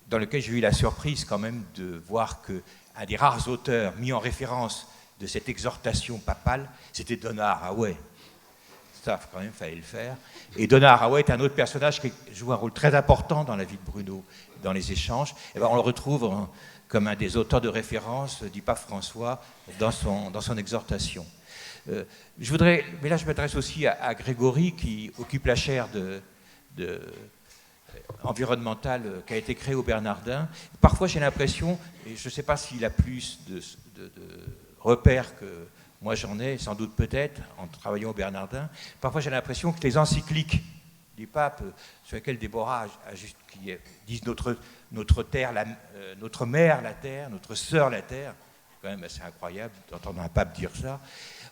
dans lequel j'ai eu la surprise quand même de voir qu'un des rares auteurs mis en référence de cette exhortation papale, c'était Donna Haraway. Ça, quand même, il fallait le faire. Et Donna Haraway est un autre personnage qui joue un rôle très important dans la vie de Bruno, dans les échanges. Et ben, on le retrouve comme un des auteurs de référence du pape François dans son exhortation. Je voudrais, mais là je m'adresse aussi à Grégory qui occupe la chaire environnementale qui a été créée au Bernardin. Parfois j'ai l'impression, et je ne sais pas s'il a plus de repères que moi j'en ai, sans doute peut-être, en travaillant au Bernardin, parfois j'ai l'impression que les encycliques du pape, sur lesquelles Déborah qui disent notre terre, notre mère la terre, notre sœur la terre, c'est quand même assez incroyable d'entendre un pape dire ça.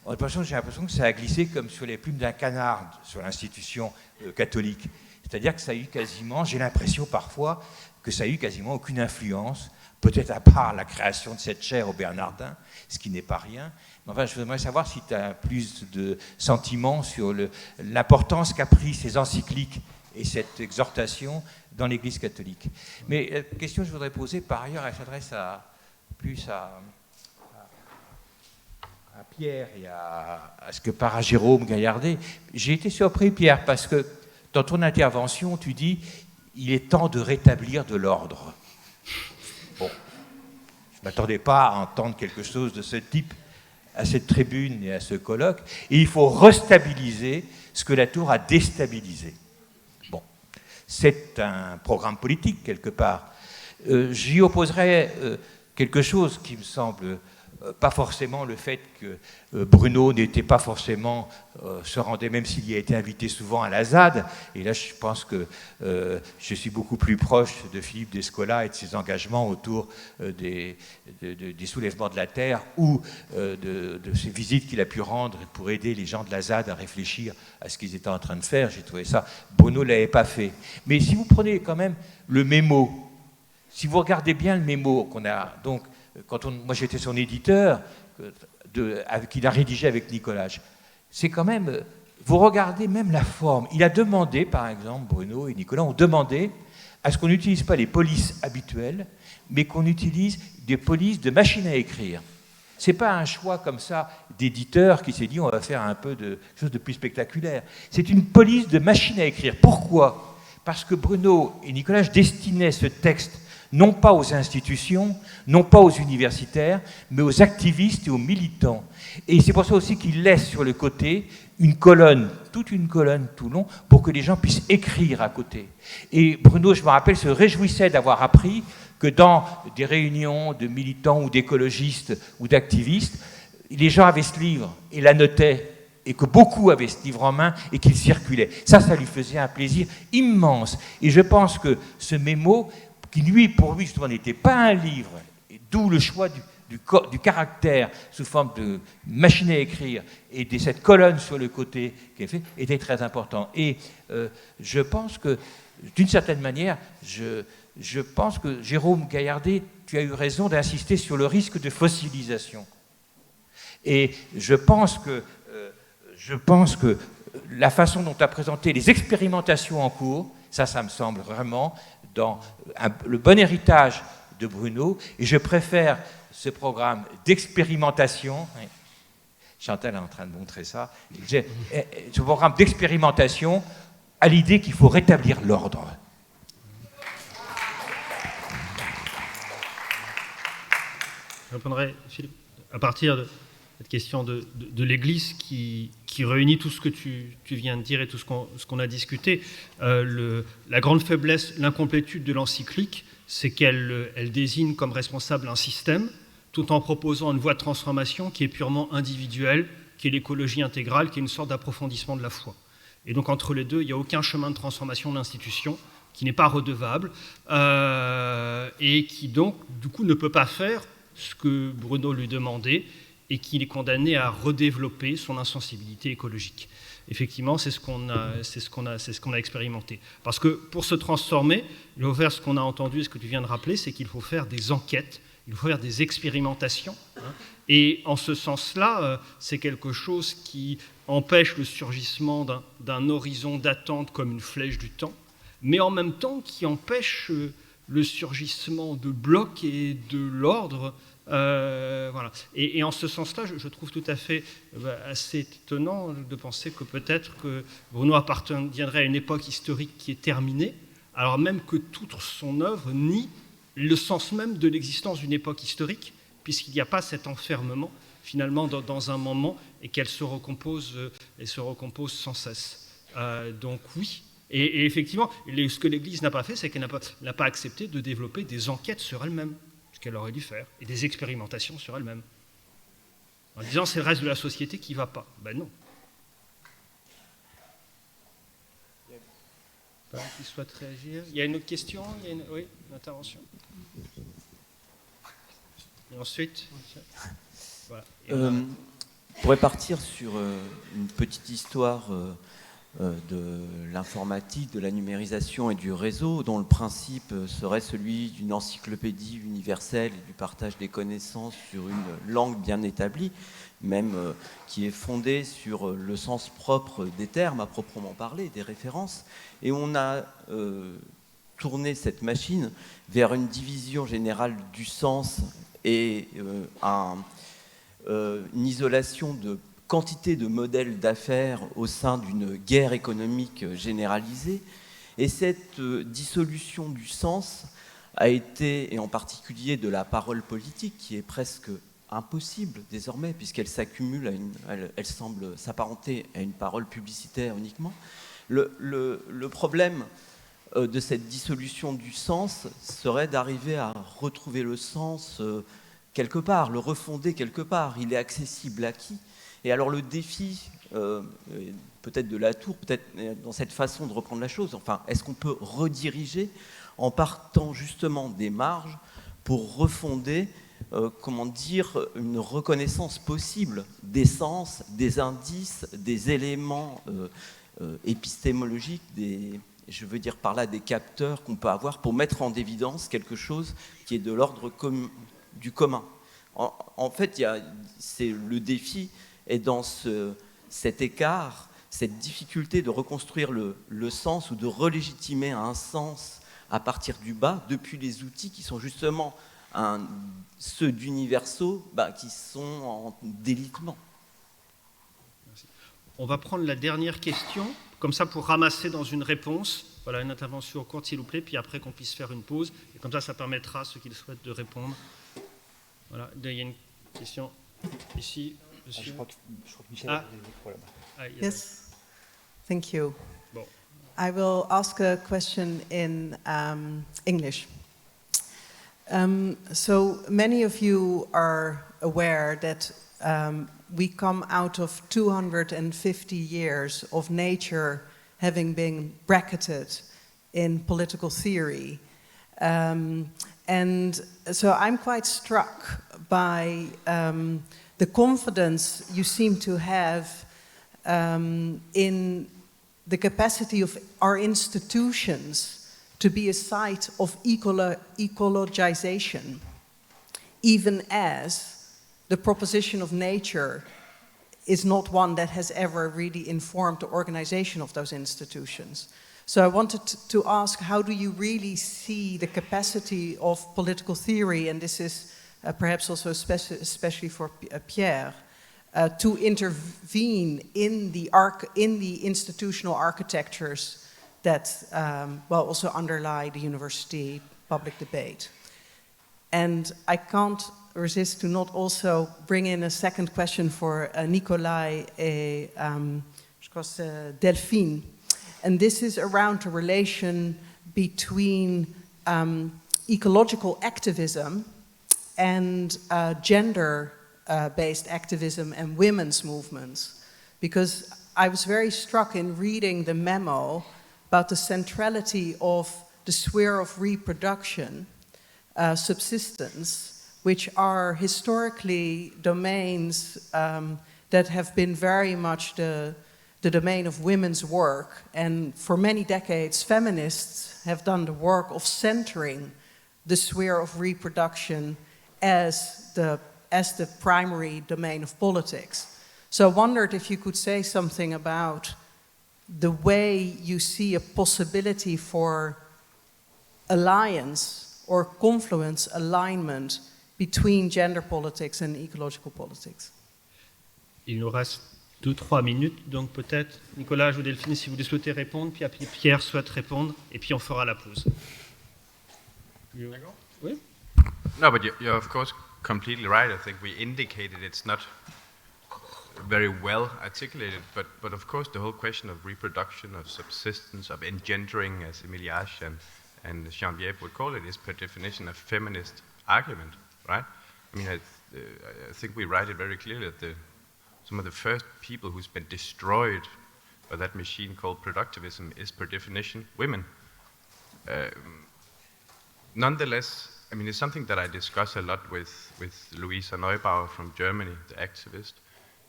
J'ai l'impression que ça a glissé comme sur les plumes d'un canard sur l'institution catholique. C'est-à-dire que ça a eu quasiment, j'ai l'impression parfois, que ça a eu quasiment aucune influence, peut-être à part la création de cette chaire au Bernardin, ce qui n'est pas rien. Mais enfin, je voudrais savoir si tu as plus de sentiments sur l'importance qu'a pris ces encycliques et cette exhortation dans l'Église catholique. Mais la question que je voudrais poser, par ailleurs, elle s'adresse plus à Pierre et à ce que par Jérôme Gaillardet. J'ai été surpris, Pierre, parce que dans ton intervention, tu dis « il est temps de rétablir de l'ordre ». Bon, je ne m'attendais pas à entendre quelque chose de ce type à cette tribune et à ce colloque. Et il faut restabiliser ce que la Tour a déstabilisé. Bon, c'est un programme politique, quelque part. J'y opposerais quelque chose qui me semble pas forcément le fait que Bruno n'était pas forcément, se rendait, même s'il y a été invité souvent à la ZAD, et là je pense que je suis beaucoup plus proche de Philippe Descola et de ses engagements autour des soulèvements de la Terre ou de ces visites qu'il a pu rendre pour aider les gens de la ZAD à réfléchir à ce qu'ils étaient en train de faire. J'ai trouvé ça, Bruno ne l'avait pas fait. Mais si vous prenez quand même le mémo, si vous regardez bien le mémo qu'on a, donc, moi j'étais son éditeur, qu'il a rédigé avec Nicolas, c'est quand même, vous regardez même la forme. Il a demandé, par exemple, Bruno et Nicolas ont demandé à ce qu'on n'utilise pas les polices habituelles, mais qu'on utilise des polices de machine à écrire. Ce n'est pas un choix comme ça d'éditeur qui s'est dit on va faire un peu de chose de plus spectaculaire. C'est une police de machine à écrire. Pourquoi ? Parce que Bruno et Nicolas destinaient ce texte non pas aux institutions, non pas aux universitaires, mais aux activistes et aux militants. Et c'est pour ça aussi qu'il laisse sur le côté une colonne, toute une colonne tout long, pour que les gens puissent écrire à côté. Et Bruno, je me rappelle, se réjouissait d'avoir appris que dans des réunions de militants ou d'écologistes ou d'activistes, les gens avaient ce livre et l'annotaient, et que beaucoup avaient ce livre en main et qu'il circulait. Ça lui faisait un plaisir immense. Et je pense que ce mémo, qui pour lui, justement, n'était pas un livre, d'où le choix du caractère sous forme de machine à écrire et de cette colonne sur le côté qui est fait, était très important. Et je pense que, d'une certaine manière, je pense que, Jérôme Gaillardet, tu as eu raison d'insister sur le risque de fossilisation. Et je pense que la façon dont tu as présenté les expérimentations en cours, ça me semble vraiment dans le bon héritage de Bruno, et je préfère ce programme d'expérimentation, Chantal est en train de montrer ça, ce programme d'expérimentation à l'idée qu'il faut rétablir l'ordre. Je répondrai, Philippe, à partir de cette question de l'Église qui réunit tout ce que tu viens de dire et tout ce qu'on a discuté. La grande faiblesse, l'incomplétude de l'encyclique, c'est qu'elle désigne comme responsable un système, tout en proposant une voie de transformation qui est purement individuelle, qui est l'écologie intégrale, qui est une sorte d'approfondissement de la foi. Et donc entre les deux, il n'y a aucun chemin de transformation de l'institution qui n'est pas redevable et qui donc, du coup, ne peut pas faire ce que Bruno lui demandait, et qu'il est condamné à redévelopper son insensibilité écologique. Effectivement, c'est ce qu'on a expérimenté. Parce que pour se transformer, il faut faire ce qu'on a entendu et ce que tu viens de rappeler, c'est qu'il faut faire des enquêtes, il faut faire des expérimentations. Et en ce sens-là, c'est quelque chose qui empêche le surgissement d'un horizon d'attente comme une flèche du temps, mais en même temps qui empêche le surgissement de blocs et de l'ordre. Voilà. Et en ce sens-là, je trouve tout à fait assez étonnant de penser que peut-être que Bruno appartiendrait à une époque historique qui est terminée, alors même que toute son œuvre nie le sens même de l'existence d'une époque historique, puisqu'il n'y a pas cet enfermement finalement dans un moment et qu'elle se recompose sans cesse. Donc oui. Et effectivement, ce que l'Église n'a pas fait, c'est qu'elle n'a pas accepté de développer des enquêtes sur elle-même, ce qu'elle aurait dû faire, et des expérimentations sur elle-même. En disant c'est le reste de la société qui ne va pas. Ben non. Pas qui souhaite réagir. Il y a une autre question? Oui, une intervention. Et ensuite voilà. On pourrait partir sur une petite histoire de l'informatique, de la numérisation et du réseau, dont le principe serait celui d'une encyclopédie universelle et du partage des connaissances sur une langue bien établie, même qui est fondée sur le sens propre des termes à proprement parler, des références. Et on a tourné cette machine vers une division générale du sens et une isolation de quantité de modèles d'affaires au sein d'une guerre économique généralisée. Et cette dissolution du sens a été, et en particulier de la parole politique, qui est presque impossible désormais, puisqu'elle s'accumule, elle semble s'apparenter à une parole publicitaire uniquement. Le problème de cette dissolution du sens serait d'arriver à retrouver le sens quelque part, le refonder quelque part. Il est accessible à qui? Et alors le défi, peut-être de la tour, peut-être dans cette façon de reprendre la chose, enfin, est-ce qu'on peut rediriger en partant justement des marges pour refonder, comment dire, une reconnaissance possible des sens, des indices, des éléments épistémologiques, je veux dire par là des capteurs qu'on peut avoir pour mettre en évidence quelque chose qui est de l'ordre du commun. En fait, le défi est dans cet écart, cette difficulté de reconstruire le sens ou de relégitimer un sens à partir du bas, depuis les outils qui sont justement ceux d'universaux qui sont en délitement. On va prendre la dernière question, comme ça pour ramasser dans une réponse. Voilà, une intervention courte s'il vous plaît, puis après qu'on puisse faire une pause. Et comme ça permettra à ceux qui le souhaitent de répondre. Voilà, il y a une question ici. Monsieur. Je crois que Michel a le micro là-bas. Yes, thank you. Bon. I will ask a question in English. So many of you are aware that we come out of 250 years of nature having been bracketed in political theory. And so I'm quite struck by the confidence you seem to have in the capacity of our institutions to be a site of ecologization, even as the proposition of nature is not one that has ever really informed the organization of those institutions. So I wanted to ask, how do you really see the capacity of political theory, and this is perhaps also especially for Pierre, to intervene in the institutional architectures that also underlie the university public debate. And I can't resist to not also bring in a second question for Nicolai and Delphine. And this is around the relation between ecological activism and gender-based activism and women's movements. Because I was very struck in reading the memo about the centrality of the sphere of reproduction, subsistence, which are historically domains that have been very much the domain of women's work. And for many decades, feminists have done the work of centering the sphere of reproduction as the primary domain of politics. So I wondered if you could say something about the way you see a possibility for alliance or confluence alignment between gender politics and ecological politics. Il nous reste 2-3 minutes, donc peut-être, Nicolas ou Delphine, si vous le souhaitez répondre, puis après Pierre souhaite répondre, et puis on fera la pause. Oui? No, but you're of course completely right. I think we indicated it's not very well articulated, but of course the whole question of reproduction, of subsistence, of engendering, as Emilie Asch and Jean-Pierre would call it, is per definition a feminist argument, right? I mean, I think we write it very clearly that some of the first people who's been destroyed by that machine called productivism is per definition women. Nonetheless, I mean, it's something that I discuss a lot with Luisa Neubauer from Germany, the activist,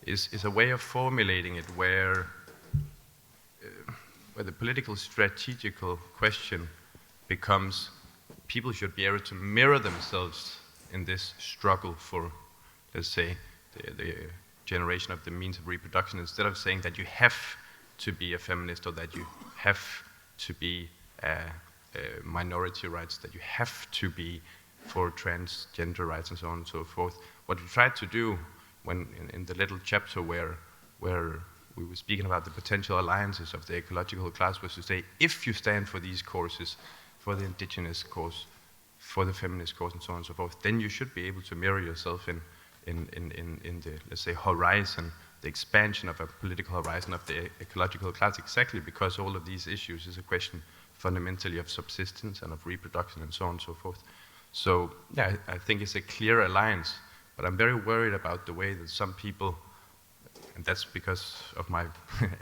is a way of formulating it where the political strategical question becomes people should be able to mirror themselves in this struggle for, let's say, the generation of the means of reproduction, instead of saying that you have to be a feminist or that you have to be minority rights, that you have to be for transgender rights and so on and so forth. What we tried to do when in the little chapter where we were speaking about the potential alliances of the ecological class was to say, if you stand for these causes, for the indigenous cause, for the feminist cause and so on and so forth, then you should be able to mirror yourself in the, let's say, horizon, the expansion of a political horizon of the ecological class, exactly because all of these issues is a question fundamentally of subsistence and of reproduction and so on and so forth. So yeah, I think it's a clear alliance, but I'm very worried about the way that some people, and that's because of my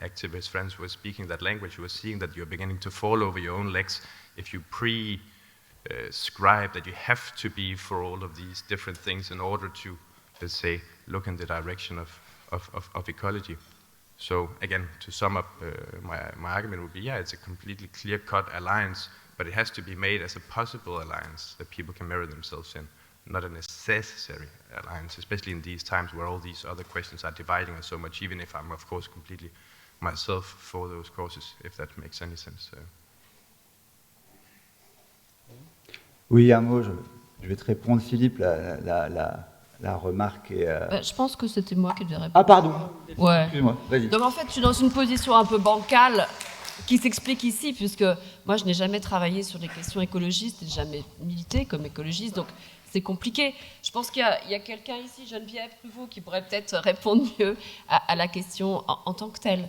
activist friends who are speaking that language, who are seeing that you're beginning to fall over your own legs if you prescribe that you have to be for all of these different things in order to, let's say, look in the direction of ecology. So again, to sum up, my argument would be, yeah, it's a completely clear-cut alliance, but it has to be made as a possible alliance that people can mirror themselves in, not a necessary alliance, especially in these times where all these other questions are dividing us so much, even if I'm, of course, completely myself for those causes, if that makes any sense. Oui, un mot, je vais te répondre, Philippe, la remarque est... Je pense que c'était moi qui devais répondre. Ah, pardon. Ouais. Excuse-moi, vas-y. Donc en fait, je suis dans une position un peu bancale qui s'explique ici, puisque moi, je n'ai jamais travaillé sur les questions écologistes, et jamais milité comme écologiste, donc c'est compliqué. Je pense qu'il y a quelqu'un ici, Geneviève Pruvot, qui pourrait peut-être répondre mieux à la question en tant que telle.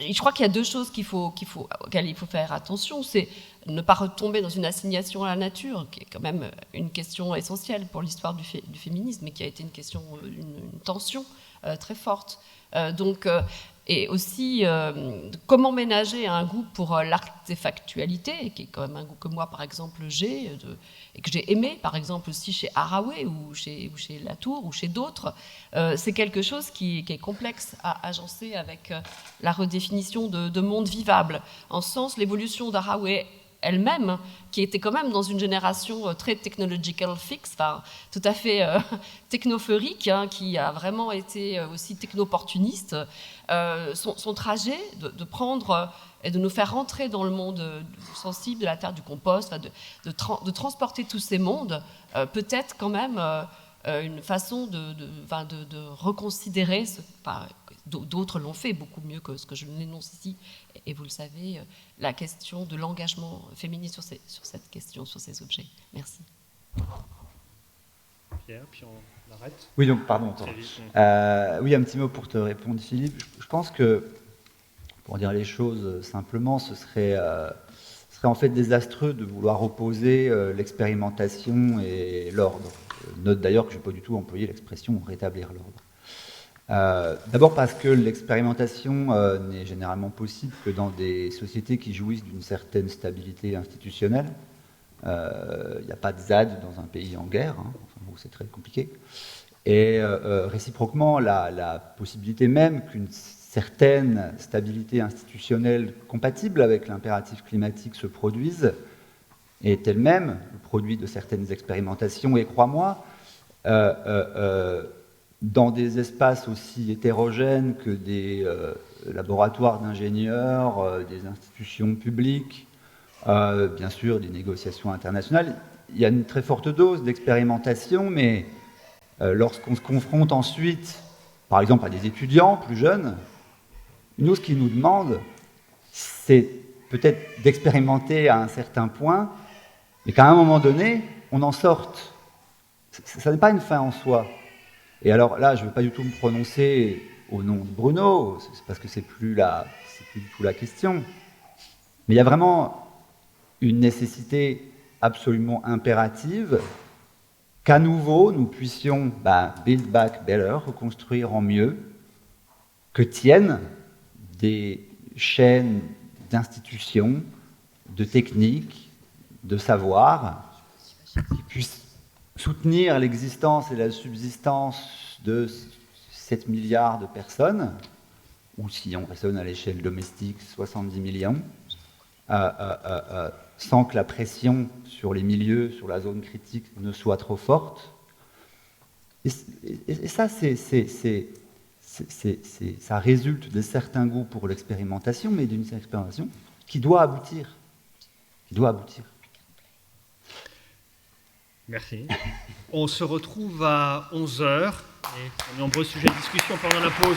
Je crois qu'il y a deux choses auxquelles il faut faire attention, c'est ne pas retomber dans une assignation à la nature, qui est quand même une question essentielle pour l'histoire du féminisme, et qui a été une question, une tension très forte. Et aussi, comment ménager un goût pour l'artefactualité, qui est quand même un goût que moi, par exemple, j'ai, et que j'ai aimé, par exemple, aussi chez Haraway, ou chez Latour, ou chez d'autres. C'est quelque chose qui est complexe à agencer avec la redéfinition de monde vivable. En ce sens, l'évolution d'Haraway elle-même, qui était quand même dans une génération très technological fix, enfin, tout à fait technophorique, hein, qui a vraiment été aussi techno-opportuniste, son trajet de prendre et de nous faire rentrer dans le monde sensible de la terre, du compost, de transporter tous ces mondes, peut-être quand même une façon de reconsidérer d'autres l'ont fait beaucoup mieux que ce que je l'énonce ici, et vous le savez, la question de l'engagement féministe sur cette question, sur ces objets. Merci. Pierre, puis on arrête. Oui, donc, pardon. Oui, un petit mot pour te répondre, Philippe. Je pense que, pour dire les choses simplement, ce serait en fait désastreux de vouloir opposer l'expérimentation et l'ordre. Note d'ailleurs que je n'ai pas du tout employé l'expression « rétablir l'ordre ». D'abord parce que l'expérimentation n'est généralement possible que dans des sociétés qui jouissent d'une certaine stabilité institutionnelle. Il n'y a pas de ZAD dans un pays en guerre, hein, enfin, bon, c'est très compliqué. Et réciproquement, la possibilité même qu'une certaine stabilité institutionnelle compatible avec l'impératif climatique se produise est elle-même le produit de certaines expérimentations. Et crois-moi, dans des espaces aussi hétérogènes que des laboratoires d'ingénieurs, des institutions publiques, bien sûr des négociations internationales, il y a une très forte dose d'expérimentation, mais lorsqu'on se confronte ensuite, par exemple, à des étudiants plus jeunes, nous, ce qu'ils nous demandent, c'est peut-être d'expérimenter à un certain point, mais qu'à un moment donné, on en sorte. Ça n'est pas une fin en soi. Et alors là, je ne veux pas du tout me prononcer au nom de Bruno, parce que c'est plus du tout la question. Mais il y a vraiment une nécessité absolument impérative qu'à nouveau, nous puissions build back better, reconstruire en mieux, que tiennent des chaînes d'institutions, de techniques, de savoir, qui puissent soutenir l'existence et la subsistance de 7 milliards de personnes, ou si on raisonne à l'échelle domestique, 70 millions, sans que la pression sur les milieux, sur la zone critique ne soit trop forte. Et ça, ça résulte de certains goûts pour l'expérimentation, mais d'une expérimentation qui doit aboutir. Merci. On se retrouve à 11h et un nombreux sujets de discussion pendant la pause.